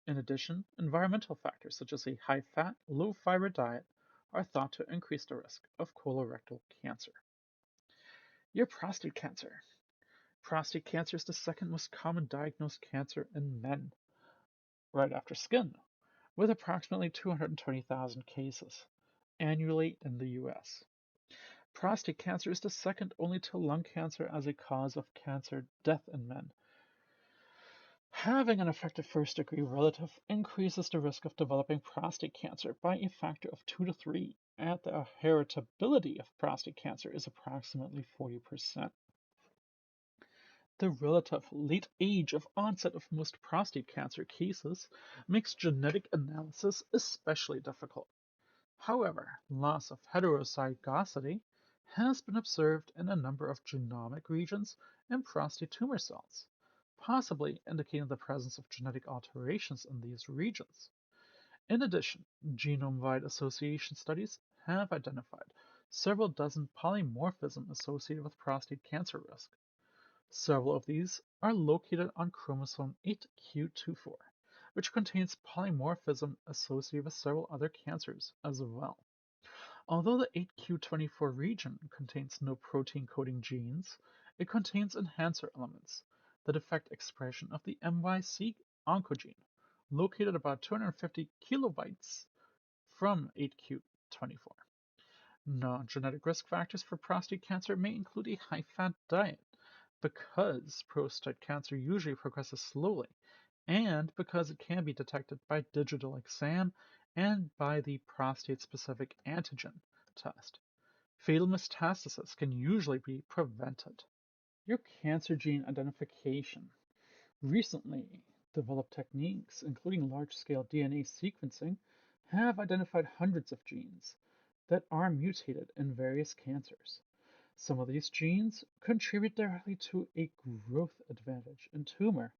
In addition, environmental factors such as a high-fat, low-fiber diet are thought to increase the risk of colorectal cancer. Your prostate cancer. Prostate cancer is the second most common diagnosed cancer in men, right after skin, with approximately 220,000 cases annually in the US. Prostate cancer is the second only to lung cancer as a cause of cancer death in men. Having an affected first degree relative increases the risk of developing prostate cancer by a factor of 2 to 3, and the heritability of prostate cancer is approximately 40%. The relative late age of onset of most prostate cancer cases makes genetic analysis especially difficult. However, loss of heterozygosity has been observed in a number of genomic regions in prostate tumor cells, possibly indicating the presence of genetic alterations in these regions. In addition, genome-wide association studies have identified several dozen polymorphisms associated with prostate cancer risk. Several of these are located on chromosome 8q24, which contains polymorphism associated with several other cancers as well. Although the 8q24 region contains no protein-coding genes, it contains enhancer elements that affect expression of the MYC oncogene, located about 250 kilobytes from 8q24. Non-genetic risk factors for prostate cancer may include a high-fat diet, because prostate cancer usually progresses slowly, and because it can be detected by digital exam and by the prostate-specific antigen test. Fatal metastasis can usually be prevented. Your cancer gene identification. Recently developed techniques, including large-scale DNA sequencing, have identified hundreds of genes that are mutated in various cancers. Some of these genes contribute directly to a growth advantage in tumor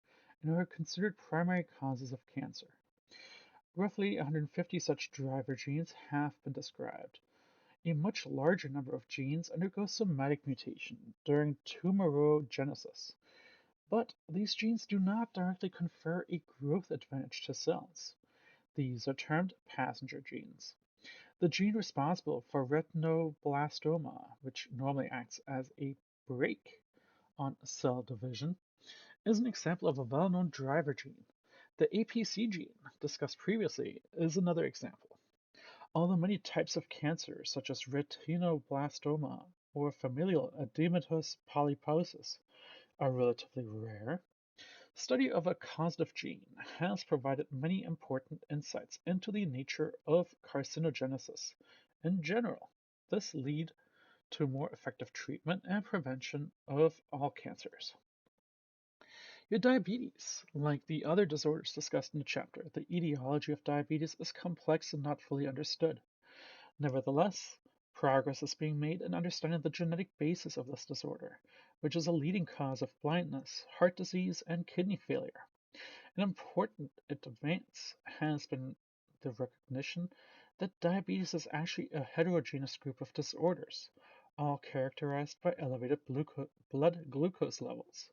and are considered primary causes of cancer. Roughly 150 such driver genes have been described. A much larger number of genes undergo somatic mutation during tumorigenesis, but these genes do not directly confer a growth advantage to cells. These are termed passenger genes. The gene responsible for retinoblastoma, which normally acts as a brake on cell division, is an example of a well-known driver gene. The APC gene, discussed previously, is another example. Although many types of cancer, such as retinoblastoma or familial edematous polyposis, are relatively rare, study of a causative gene has provided many important insights into the nature of carcinogenesis in general. This leads to more effective treatment and prevention of all cancers. Your diabetes, like the other disorders discussed in the chapter, the etiology of diabetes is complex and not fully understood. Nevertheless, progress is being made in understanding the genetic basis of this disorder, which is a leading cause of blindness, heart disease, and kidney failure. An important advance has been the recognition that diabetes is actually a heterogeneous group of disorders, all characterized by elevated blood glucose levels.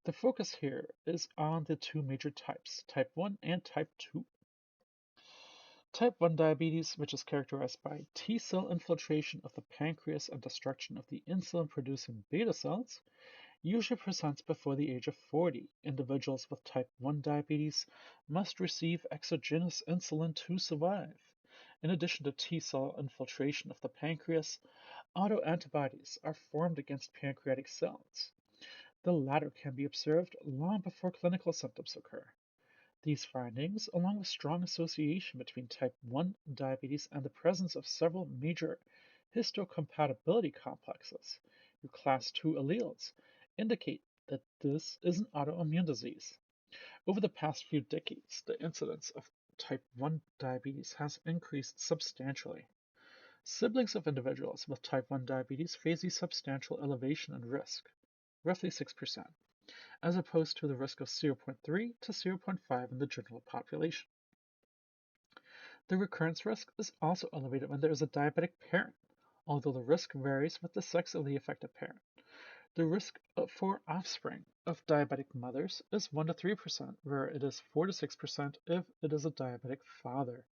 The focus here is on the two major types, type 1 and type 2. Type 1 diabetes, which is characterized by T cell infiltration of the pancreas and destruction of the insulin producing beta cells, usually presents before the age of 40. Individuals with type 1 diabetes must receive exogenous insulin to survive. In addition to T cell infiltration of the pancreas, autoantibodies are formed against pancreatic cells. The latter can be observed long before clinical symptoms occur. These findings, along with strong association between type 1 diabetes and the presence of several major histocompatibility complexes, your class 2 alleles, indicate that this is an autoimmune disease. Over the past few decades, the incidence of type 1 diabetes has increased substantially. Siblings of individuals with type 1 diabetes face a substantial elevation in risk, roughly 6%, as opposed to the risk of 0.3 to 0.5 in the general population. The recurrence risk is also elevated when there is a diabetic parent, although the risk varies with the sex of the affected parent. The risk for offspring of diabetic mothers is 1 to 3%, where it is 4 to 6% if it is a diabetic father.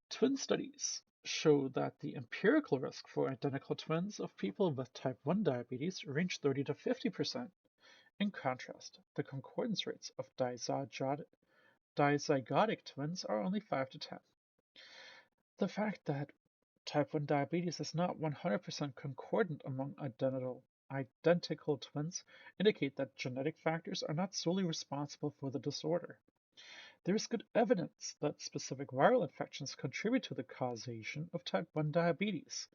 Twin studies show that the empirical risk for identical twins of people with type 1 diabetes range 30 to 50%. In contrast, the concordance rates of dizygotic twins are only 5 to 10. The fact that type 1 diabetes is not 100% concordant among identical twins indicate that genetic factors are not solely responsible for the disorder. There is good evidence that specific viral infections contribute to the causation of type 1 diabetes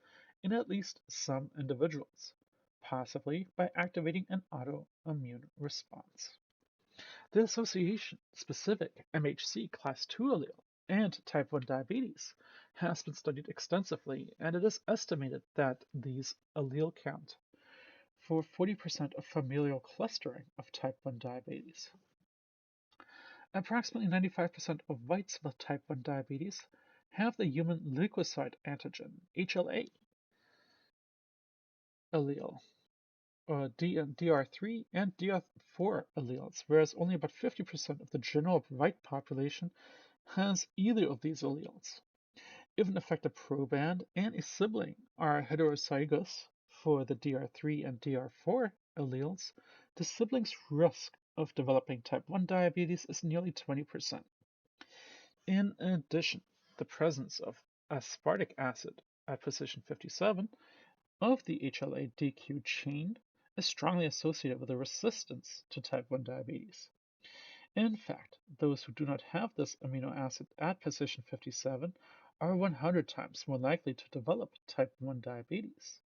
in at least some individuals, possibly by activating an autoimmune response. The association-specific MHC class II allele and type 1 diabetes has been studied extensively, and it is estimated that these allele count for 40% of familial clustering of type 1 diabetes. Approximately 95% of whites with type 1 diabetes have the human leukocyte antigen, HLA, allele, DR3 and DR4 alleles, whereas only about 50% of the general white population has either of these alleles. If an affected proband and a sibling are heterozygous for the DR3 and DR4 alleles, the sibling's risk of developing type 1 diabetes is nearly 20%. In addition, the presence of aspartic acid at position 57 of the HLA-DQ chain is strongly associated with a resistance to type 1 diabetes. In fact, those who do not have this amino acid at position 57 are 100 times more likely to develop type 1 diabetes.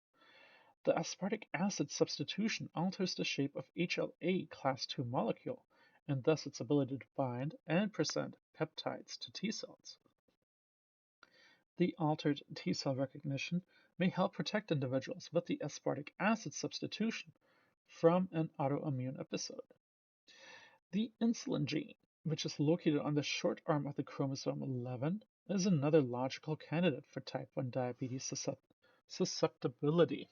The aspartic acid substitution alters the shape of HLA class II molecule, and thus its ability to bind and present peptides to T cells. The altered T cell recognition may help protect individuals with the aspartic acid substitution from an autoimmune episode. The insulin gene, which is located on the short arm of the chromosome 11, is another logical candidate for type 1 diabetes susceptibility.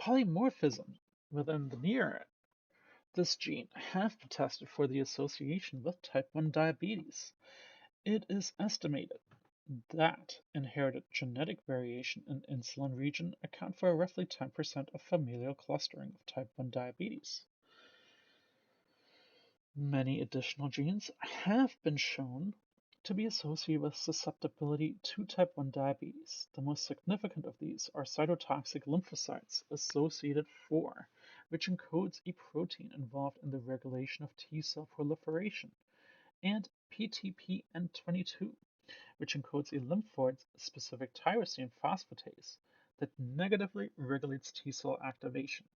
Polymorphism within the near this gene have been tested for the association with type 1 diabetes. It is estimated that inherited genetic variation in insulin region account for roughly 10% of familial clustering of type 1 diabetes. Many additional genes have been shown to be associated with susceptibility to type 1 diabetes. The most significant of these are cytotoxic lymphocytes associated 4, which encodes a protein involved in the regulation of T cell proliferation, and PTPN22, which encodes a lymphoid-specific tyrosine phosphatase that negatively regulates T cell activation.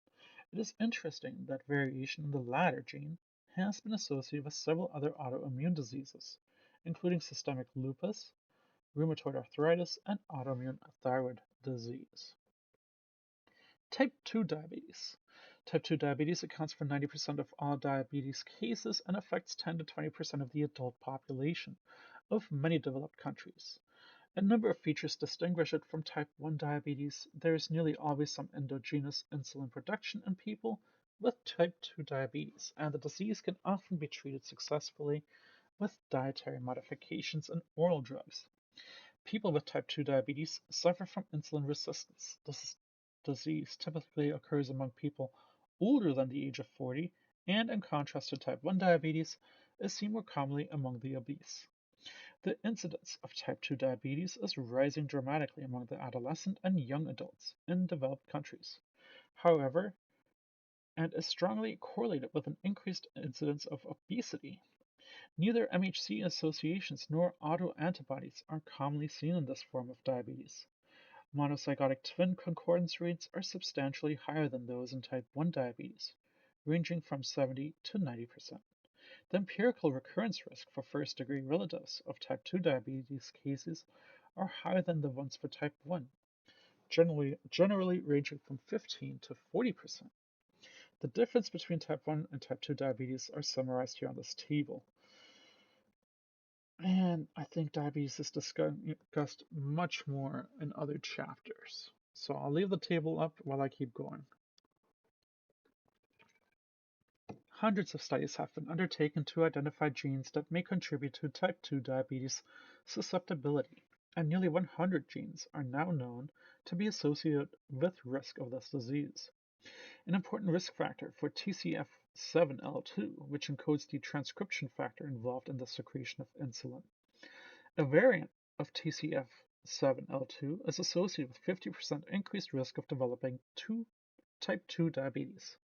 It is interesting that variation in the latter gene has been associated with several other autoimmune diseases, including systemic lupus, rheumatoid arthritis, and autoimmune thyroid disease. Type 2 diabetes. Type 2 diabetes accounts for 90% of all diabetes cases and affects 10 to 20% of the adult population of many developed countries. A number of features distinguish it from type 1 diabetes. There is nearly always some endogenous insulin production in people with type 2 diabetes, and the disease can often be treated successfully with dietary modifications and oral drugs. People with type 2 diabetes suffer from insulin resistance. This disease typically occurs among people older than the age of 40, and in contrast to type 1 diabetes, is seen more commonly among the obese. The incidence of type 2 diabetes is rising dramatically among the adolescent and young adults in developed countries. However, and is strongly correlated with an increased incidence of obesity. Neither MHC associations nor autoantibodies are commonly seen in this form of diabetes. Monozygotic twin concordance rates are substantially higher than those in type 1 diabetes, ranging from 70 to 90%. The empirical recurrence risk for first-degree relatives of type 2 diabetes cases are higher than the ones for type 1, generally ranging from 15 to 40%. The difference between type 1 and type 2 diabetes are summarized here on this table. And I think diabetes is discussed much more in other chapters. So I'll leave the table up while I keep going. Hundreds of studies have been undertaken to identify genes that may contribute to type 2 diabetes susceptibility, and nearly 100 genes are now known to be associated with risk of this disease. An important risk factor for TCF7L2, which encodes the transcription factor involved in the secretion of insulin. A variant of TCF7L2 is associated with 50% increased risk of developing type 2 diabetes.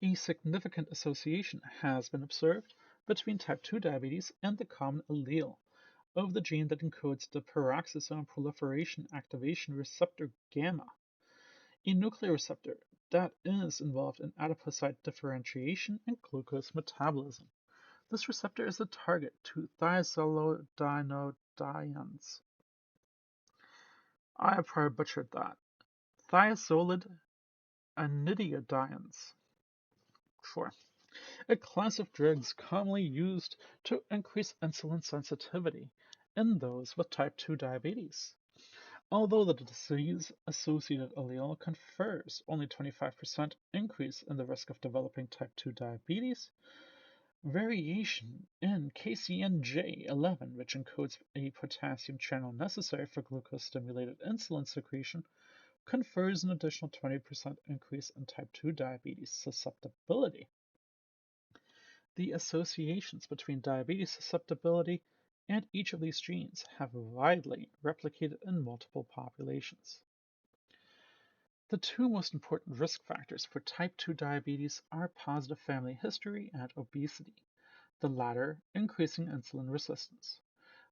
A significant association has been observed between type 2 diabetes and the common allele of the gene that encodes the peroxisome proliferation activation receptor gamma, a nuclear receptor that is involved in adipocyte differentiation and glucose metabolism. This receptor is a target to thiazolidinodiones. I have probably butchered that. Thiazolidinodiones. Sure. A class of drugs commonly used to increase insulin sensitivity in those with type 2 diabetes. Although the disease-associated allele confers only 25% increase in the risk of developing type 2 diabetes, variation in KCNJ11, which encodes a potassium channel necessary for glucose-stimulated insulin secretion, confers an additional 20% increase in type 2 diabetes susceptibility. The associations between diabetes susceptibility and each of these genes have widely replicated in multiple populations. The two most important risk factors for type 2 diabetes are positive family history and obesity, the latter increasing insulin resistance.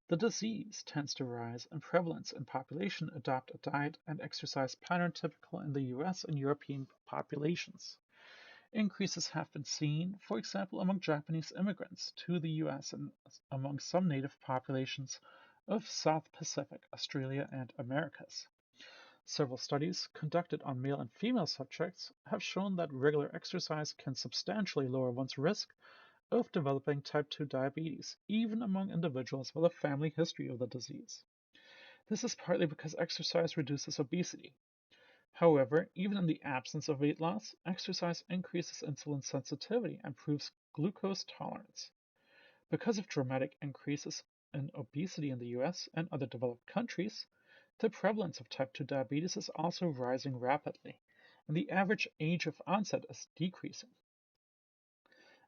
The disease tends to rise in prevalence in population adopt a diet and exercise pattern typical in the US and European populations. Increases have been seen, for example, among Japanese immigrants to the US and among some native populations of South Pacific, Australia, and Americas. Several studies conducted on male and female subjects have shown that regular exercise can substantially lower one's risk of developing type 2 diabetes, even among individuals with a family history of the disease. This is partly because exercise reduces obesity. However, even in the absence of weight loss, exercise increases insulin sensitivity and improves glucose tolerance. Because of dramatic increases in obesity in the US and other developed countries, the prevalence of type 2 diabetes is also rising rapidly, and the average age of onset is decreasing.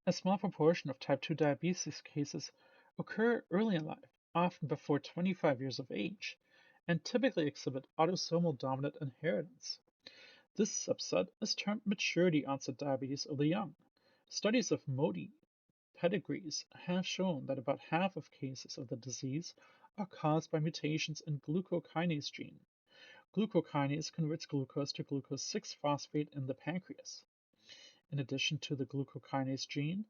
A small proportion of type 2 diabetes cases occur early in life, often before 25 years of age, and typically exhibit autosomal dominant inheritance. This subset is termed maturity onset diabetes of the young. Studies of MODY pedigrees have shown that about half of cases of the disease are caused by mutations in glucokinase gene. Glucokinase converts glucose to glucose 6-phosphate in the pancreas. In addition to the glucokinase gene,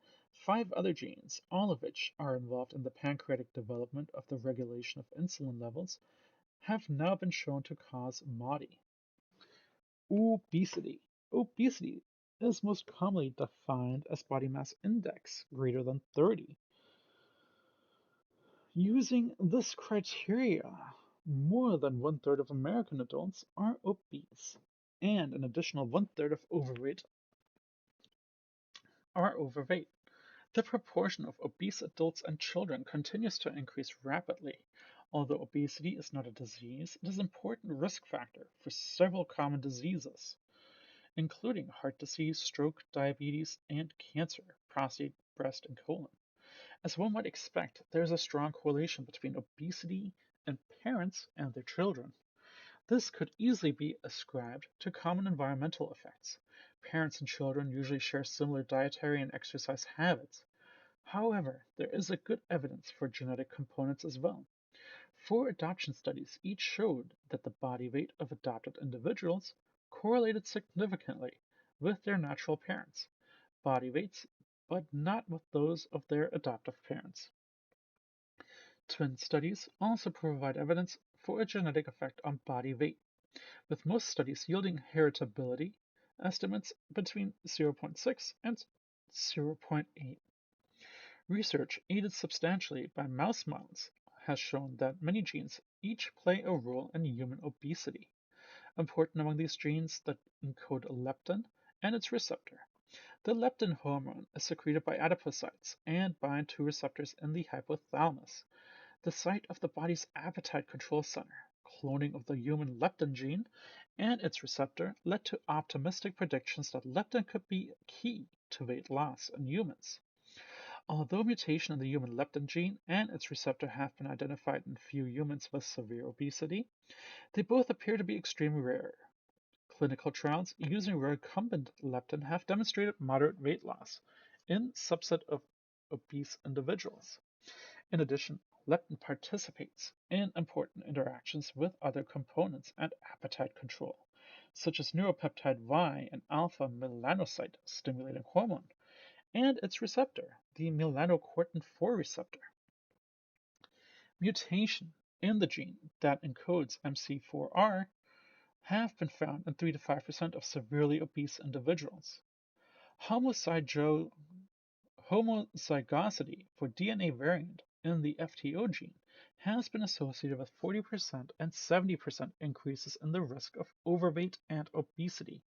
5 other genes, all of which are involved in the pancreatic development of the regulation of insulin levels, have now been shown to cause MODY. Obesity. Obesity is most commonly defined as body mass index greater than 30. Using this criteria, more than one-third of American adults are obese, and an additional one-third of overweight are overweight. The proportion of obese adults and children continues to increase rapidly. Although obesity is not a disease, it is an important risk factor for several common diseases, including heart disease, stroke, diabetes, and cancer, prostate, breast, and colon. As one might expect, there is a strong correlation between obesity and parents and their children. This could easily be ascribed to common environmental effects. Parents and children usually share similar dietary and exercise habits. However, there is a good evidence for genetic components as well. Four adoption studies each showed that the body weight of adopted individuals correlated significantly with their natural parents' body weights, but not with those of their adoptive parents. Twin studies also provide evidence for a genetic effect on body weight, with most studies yielding heritability estimates between 0.6 and 0.8. Research aided substantially by mouse models has shown that many genes each play a role in human obesity. Important among these genes that encode leptin and its receptor. The leptin hormone is secreted by adipocytes and bind to receptors in the hypothalamus, the site of the body's appetite control center. Cloning of the human leptin gene and its receptor led to optimistic predictions that leptin could be key to weight loss in humans. Although mutation in the human leptin gene and its receptor have been identified in few humans with severe obesity, they both appear to be extremely rare. Clinical trials using recombinant leptin have demonstrated moderate weight loss in subset of obese individuals. In addition, leptin participates in important interactions with other components and appetite control, such as neuropeptide Y and alpha melanocyte stimulating hormone, and its receptor, the melanocortin 4 receptor. Mutation in the gene that encodes MC4R have been found in 3 to 5% of severely obese individuals. Homozygosity for DNA variant in the FTO gene has been associated with 40% and 70% increases in the risk of overweight and obesity,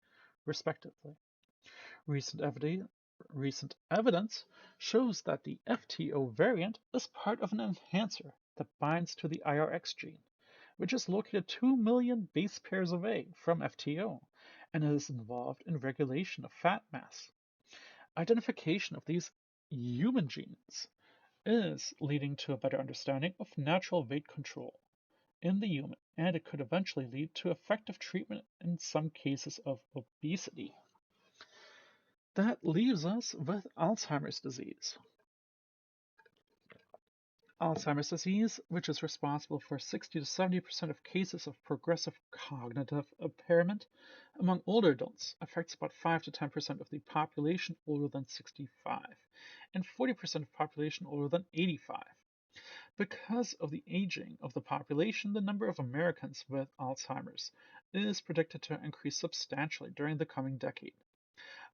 respectively. Recent evidence shows that the FTO variant is part of an enhancer that binds to the IRX gene, which is located 2 million base pairs away from FTO and is involved in regulation of fat mass. Identification of these human genes is leading to a better understanding of natural weight control in the human, and it could eventually lead to effective treatment in some cases of obesity. That leaves us with Alzheimer's disease. Alzheimer's disease, which is responsible for 60 to 70% of cases of progressive cognitive impairment among older adults, affects about 5 to 10% of the population older than 65 and 40% of population older than 85. Because of the aging of the population, the number of Americans with Alzheimer's is predicted to increase substantially during the coming decade.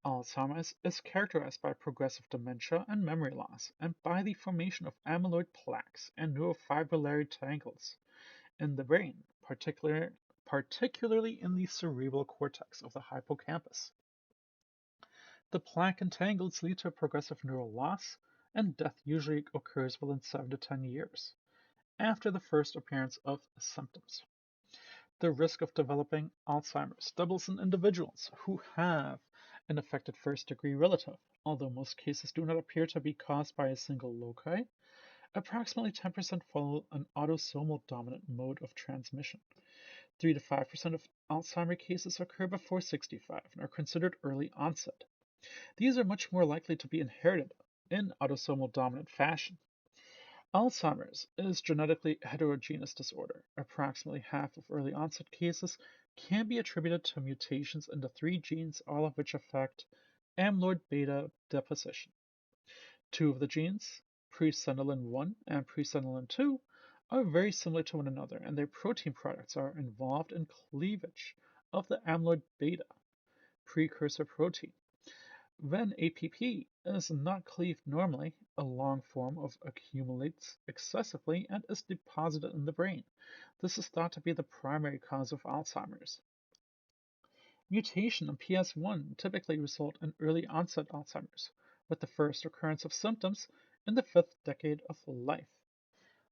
Alzheimer's is characterized by progressive dementia and memory loss, and by the formation of amyloid plaques and neurofibrillary tangles in the brain, particularly in the cerebral cortex of the hippocampus. The plaque and tangles lead to progressive neural loss, and death usually occurs within 7 to 10 years after the first appearance of symptoms. The risk of developing Alzheimer's doubles in individuals who have an affected first-degree relative. Although most cases do not appear to be caused by a single loci, approximately 10% follow an autosomal dominant mode of transmission. 3 to 5% of Alzheimer's cases occur before 65 and are considered early onset. These are much more likely to be inherited in autosomal dominant fashion. Alzheimer's is genetically heterogeneous disorder. Approximately half of early onset cases can be attributed to mutations in the 3 genes, all of which affect amyloid beta deposition. 2 of the genes, presenilin 1 and presenilin 2, are very similar to one another, and their protein products are involved in cleavage of the amyloid beta precursor protein. When APP is not cleaved normally, a long form of accumulates excessively and is deposited in the brain. This is thought to be the primary cause of Alzheimer's. Mutation in PS1 typically result in early onset Alzheimer's, with the first occurrence of symptoms in the fifth decade of life.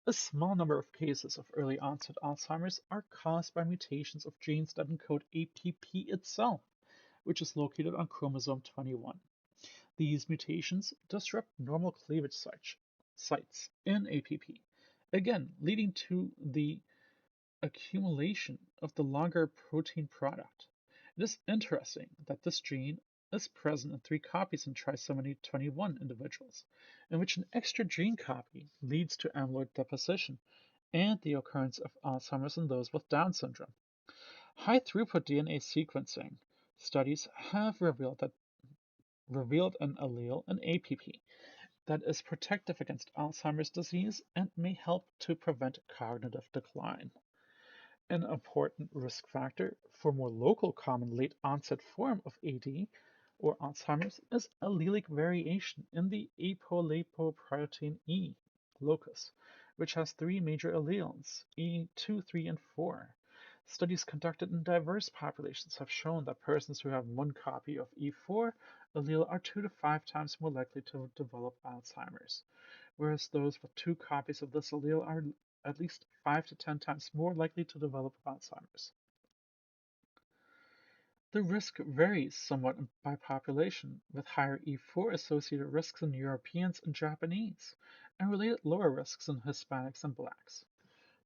A small number of cases of early onset Alzheimer's are caused by mutations of genes that encode APP itself, which is located on chromosome 21. These mutations disrupt normal cleavage sites in APP, again leading to the accumulation of the longer protein product. It is interesting that this gene is present in 3 copies in trisomy 21 individuals, in which an extra gene copy leads to amyloid deposition and the occurrence of Alzheimer's in those with Down syndrome. High throughput DNA sequencing studies have revealed an allele in APP that is protective against Alzheimer's disease and may help to prevent cognitive decline. An important risk factor for more local common late onset form of AD or Alzheimer's is allelic variation in the apolipoprotein E locus, which has 3 major alleles, E2, 3, and 4. Studies conducted in diverse populations have shown that persons who have 1 copy of E4 allele are 2 to 5 times more likely to develop Alzheimer's, whereas those with 2 copies of this allele are at least 5 to 10 times more likely to develop Alzheimer's. The risk varies somewhat by population, with higher E4 associated risks in Europeans and Japanese, and related lower risks in Hispanics and Blacks.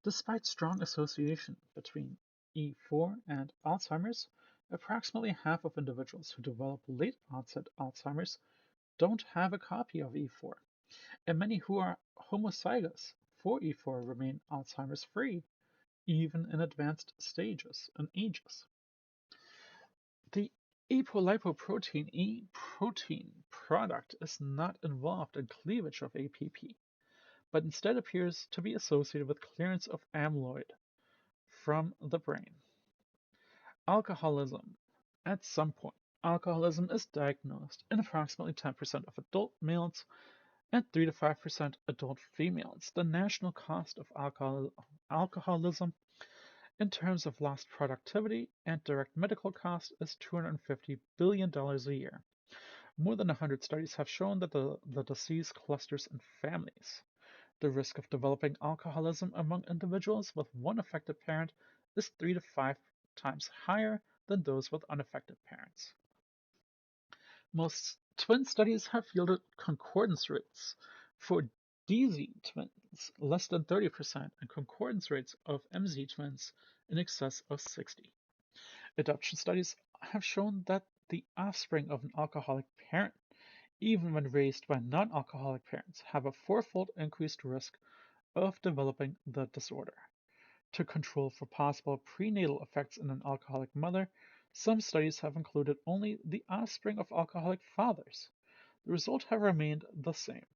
Despite strong association between E4 and Alzheimer's, approximately half of individuals who develop late onset Alzheimer's don't have a copy of E4, and many who are homozygous for E4 remain Alzheimer's free, even in advanced stages and ages. The apolipoprotein E protein product is not involved in cleavage of APP, but instead appears to be associated with clearance of amyloid from the brain. Alcoholism. At some point, alcoholism is diagnosed in approximately 10% of adult males and 3 to 5% adult females. The national cost of alcoholism in terms of lost productivity and direct medical costs is $250 billion a year. More than 100 studies have shown that the disease clusters in families. The risk of developing alcoholism among individuals with one affected parent is 3 to 5 times higher than those with unaffected parents. Most twin studies have yielded concordance rates for DZ twins less than 30% and concordance rates of MZ twins in excess of 60. Adoption studies have shown that the offspring of an alcoholic parent, even when raised by non-alcoholic parents, have a fourfold increased risk of developing the disorder. To control for possible prenatal effects in an alcoholic mother, some studies have included only the offspring of alcoholic fathers. The results have remained the same.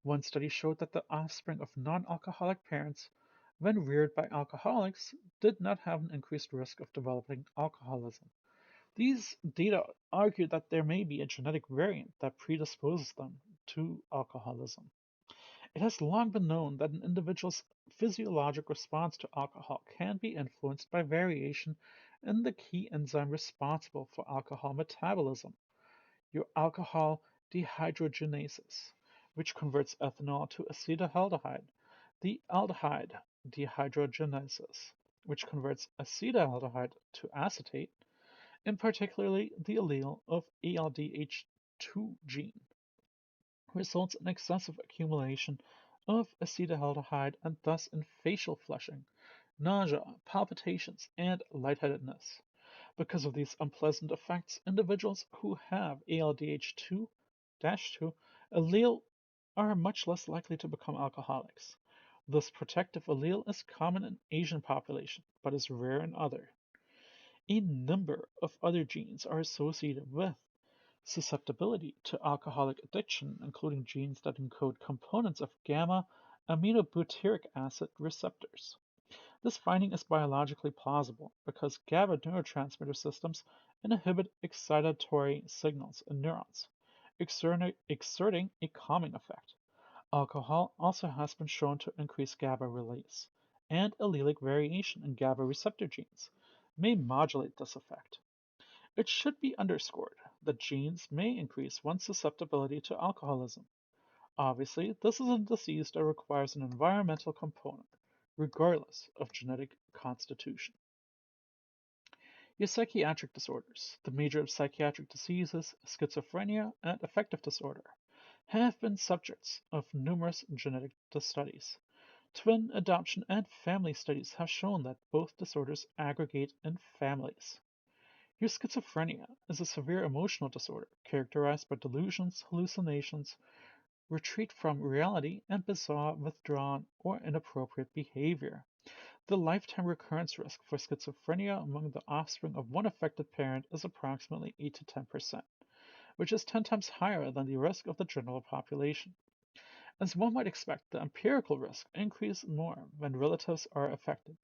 One study showed that the offspring of non-alcoholic parents, when reared by alcoholics, did not have an increased risk of developing alcoholism. These data argue that there may be a genetic variant that predisposes them to alcoholism. It has long been known that an individual's physiologic response to alcohol can be influenced by variation in the key enzyme responsible for alcohol metabolism, your alcohol dehydrogenases, which converts ethanol to acetaldehyde, the aldehyde dehydrogenases, which converts acetaldehyde to acetate, and particularly the allele of ALDH2 gene results in excessive accumulation of acetaldehyde and thus in facial flushing, nausea, palpitations, and lightheadedness. Because of these unpleasant effects, individuals who have ALDH2 2 allele are much less likely to become alcoholics. This protective allele is common in Asian population, but is rare in other. A number of other genes are associated with susceptibility to alcoholic addiction, including genes that encode components of gamma aminobutyric acid receptors. This finding is biologically plausible because GABA neurotransmitter systems inhibit excitatory signals in neurons, exerting a calming effect. Alcohol also has been shown to increase GABA release, and allelic variation in GABA receptor genes may modulate this effect. It should be underscored that genes may increase one's susceptibility to alcoholism. Obviously, this is a disease that requires an environmental component, regardless of genetic constitution. Your psychiatric disorders, the major psychiatric diseases, schizophrenia, and affective disorder, have been subjects of numerous genetic studies. Twin adoption and family studies have shown that both disorders aggregate in families. Your schizophrenia is a severe emotional disorder characterized by delusions, hallucinations, retreat from reality, and bizarre, withdrawn, or inappropriate behavior. The lifetime recurrence risk for schizophrenia among the offspring of one affected parent is approximately 8 to 10%, which is 10 times higher than the risk of the general population. As one might expect, the empirical risk increases more when relatives are affected.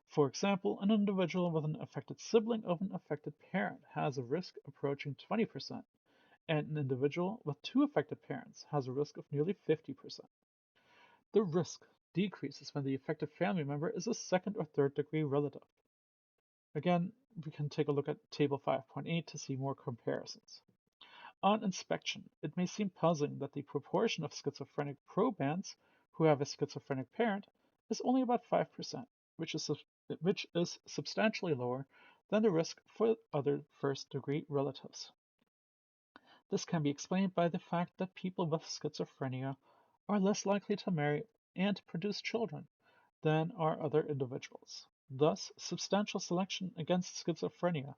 For example, an individual with an affected sibling of an affected parent has a risk approaching 20%, and an individual with two affected parents has a risk of nearly 50%. The risk decreases when the affected family member is a second or third degree relative. Again, we can take a look at Table 5.8 to see more comparisons. On inspection, it may seem puzzling that the proportion of schizophrenic probands who have a schizophrenic parent is only about 5%, which is substantially lower than the risk for other first degree relatives. This can be explained by the fact that people with schizophrenia are less likely to marry and produce children than are other individuals. Thus, substantial selection against schizophrenia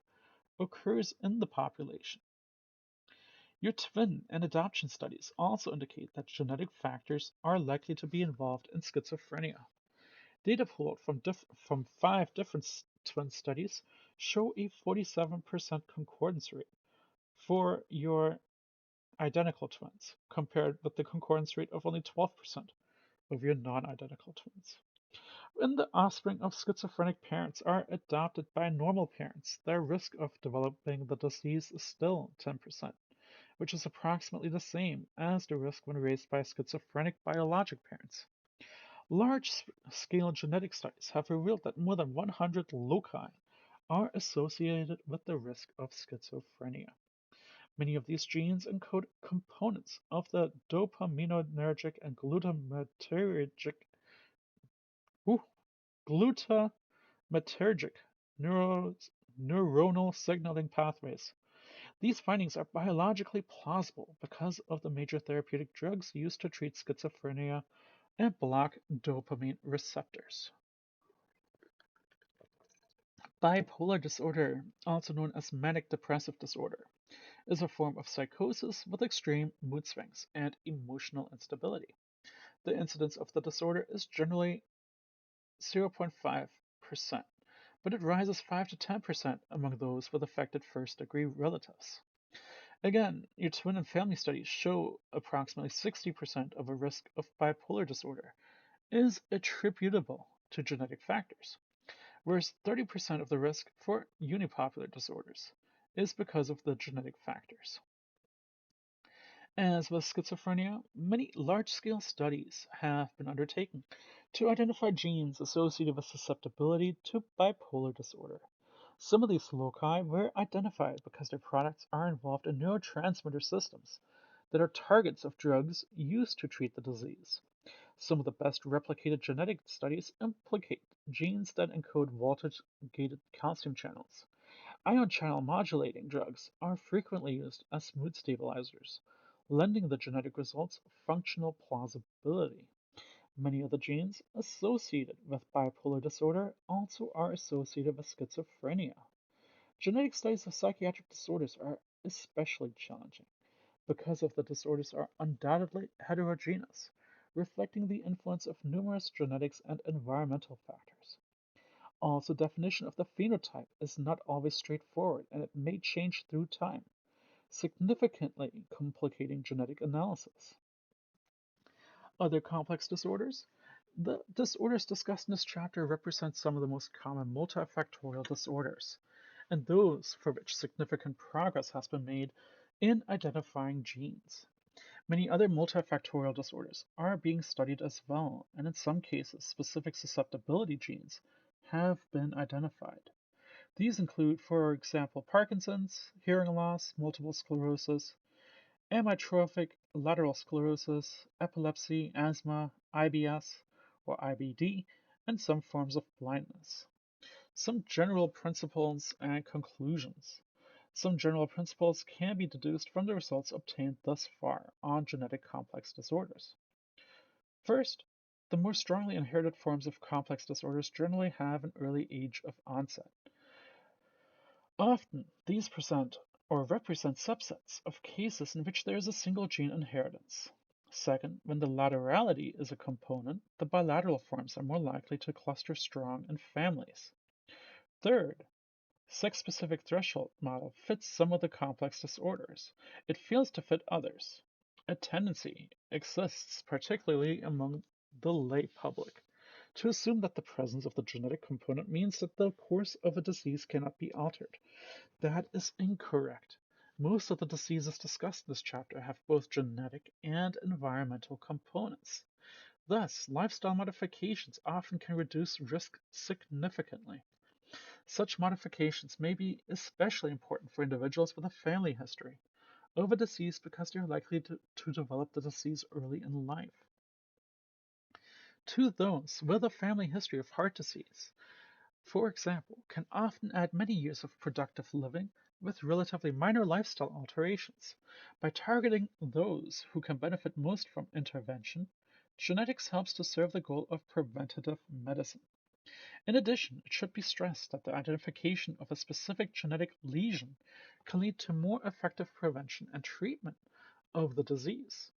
occurs in the population. Your twin and adoption studies also indicate that genetic factors are likely to be involved in schizophrenia. Data pulled from 5 different twin studies show a 47% concordance rate for your identical twins, compared with the concordance rate of only 12% of your non-identical twins. When the offspring of schizophrenic parents are adopted by normal parents, their risk of developing the disease is still 10%, which is approximately the same as the risk when raised by schizophrenic biologic parents. Large-scale genetic studies have revealed that more than 100 loci are associated with the risk of schizophrenia. Many of these genes encode components of the dopaminergic and ooh, glutamatergic neuronal signaling pathways. These findings are biologically plausible because of the major therapeutic drugs used to treat schizophrenia and block dopamine receptors. Bipolar disorder, also known as manic depressive disorder, is a form of psychosis with extreme mood swings and emotional instability. The incidence of the disorder is generally 0.5%, but it rises 5 to 10% among those with affected first degree relatives. Again, your twin and family studies show approximately 60% of a risk of bipolar disorder is attributable to genetic factors, whereas 30% of the risk for unipolar disorders is because of the genetic factors. As with schizophrenia, many large-scale studies have been undertaken to identify genes associated with susceptibility to bipolar disorder. Some of these loci were identified because their products are involved in neurotransmitter systems that are targets of drugs used to treat the disease. Some of the best replicated genetic studies implicate genes that encode voltage-gated calcium channels. Ion channel modulating drugs are frequently used as mood stabilizers, lending the genetic results functional plausibility. Many of the genes associated with bipolar disorder also are associated with schizophrenia. Genetic studies of psychiatric disorders are especially challenging because of the disorders are undoubtedly heterogeneous, reflecting the influence of numerous genetics and environmental factors. Also, definition of the phenotype is not always straightforward and it may change through time, significantly complicating genetic analysis. Other complex disorders? The disorders discussed in this chapter represent some of the most common multifactorial disorders, and those for which significant progress has been made in identifying genes. Many other multifactorial disorders are being studied as well, and in some cases, specific susceptibility genes have been identified. These include, for example, Parkinson's, hearing loss, multiple sclerosis, amyotrophic lateral sclerosis, epilepsy, asthma, IBS or IBD, and some forms of blindness. Some general principles and conclusions. Some general principles can be deduced from the results obtained thus far on genetic complex disorders. First, the more strongly inherited forms of complex disorders generally have an early age of onset. Often, these present or represent subsets of cases in which there is a single gene inheritance. Second, when the laterality is a component, the bilateral forms are more likely to cluster strong in families. Third, sex-specific threshold model fits some of the complex disorders. It fails to fit others. A tendency exists, particularly among the lay public, to assume that the presence of the genetic component means that the course of a disease cannot be altered. That is incorrect. Most of the diseases discussed in this chapter have both genetic and environmental components. Thus, lifestyle modifications often can reduce risk significantly. Such modifications may be especially important for individuals with a family history of a disease because they are likely to develop the disease early in life. To those with a family history of heart disease, for example, can often add many years of productive living with relatively minor lifestyle alterations. By targeting those who can benefit most from intervention, genetics helps to serve the goal of preventative medicine. In addition, it should be stressed that the identification of a specific genetic lesion can lead to more effective prevention and treatment of the disease.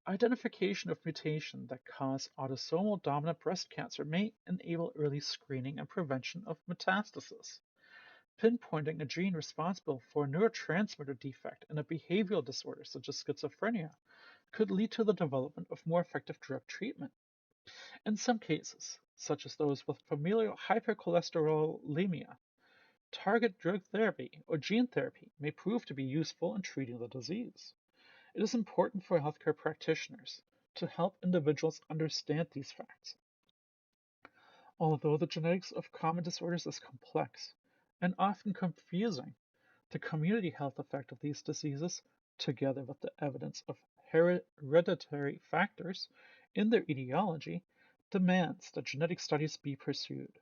Identification of mutations that cause autosomal dominant breast cancer may enable early screening and prevention of metastasis. Pinpointing a gene responsible for a neurotransmitter defect in a behavioral disorder such as schizophrenia could lead to the development of more effective drug treatment. In some cases, such as those with familial hypercholesterolemia, target drug therapy or gene therapy may prove to be useful in treating the disease. It is important for healthcare practitioners to help individuals understand these facts. Although the genetics of common disorders is complex and often confusing, the community health effect of these diseases, together with the evidence of hereditary factors in their etiology, demands that genetic studies be pursued.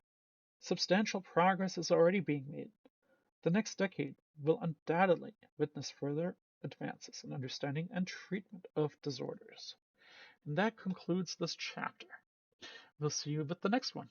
Substantial progress is already being made. The next decade will undoubtedly witness further advances in understanding and treatment of disorders. And that concludes this chapter. We'll see you with the next one.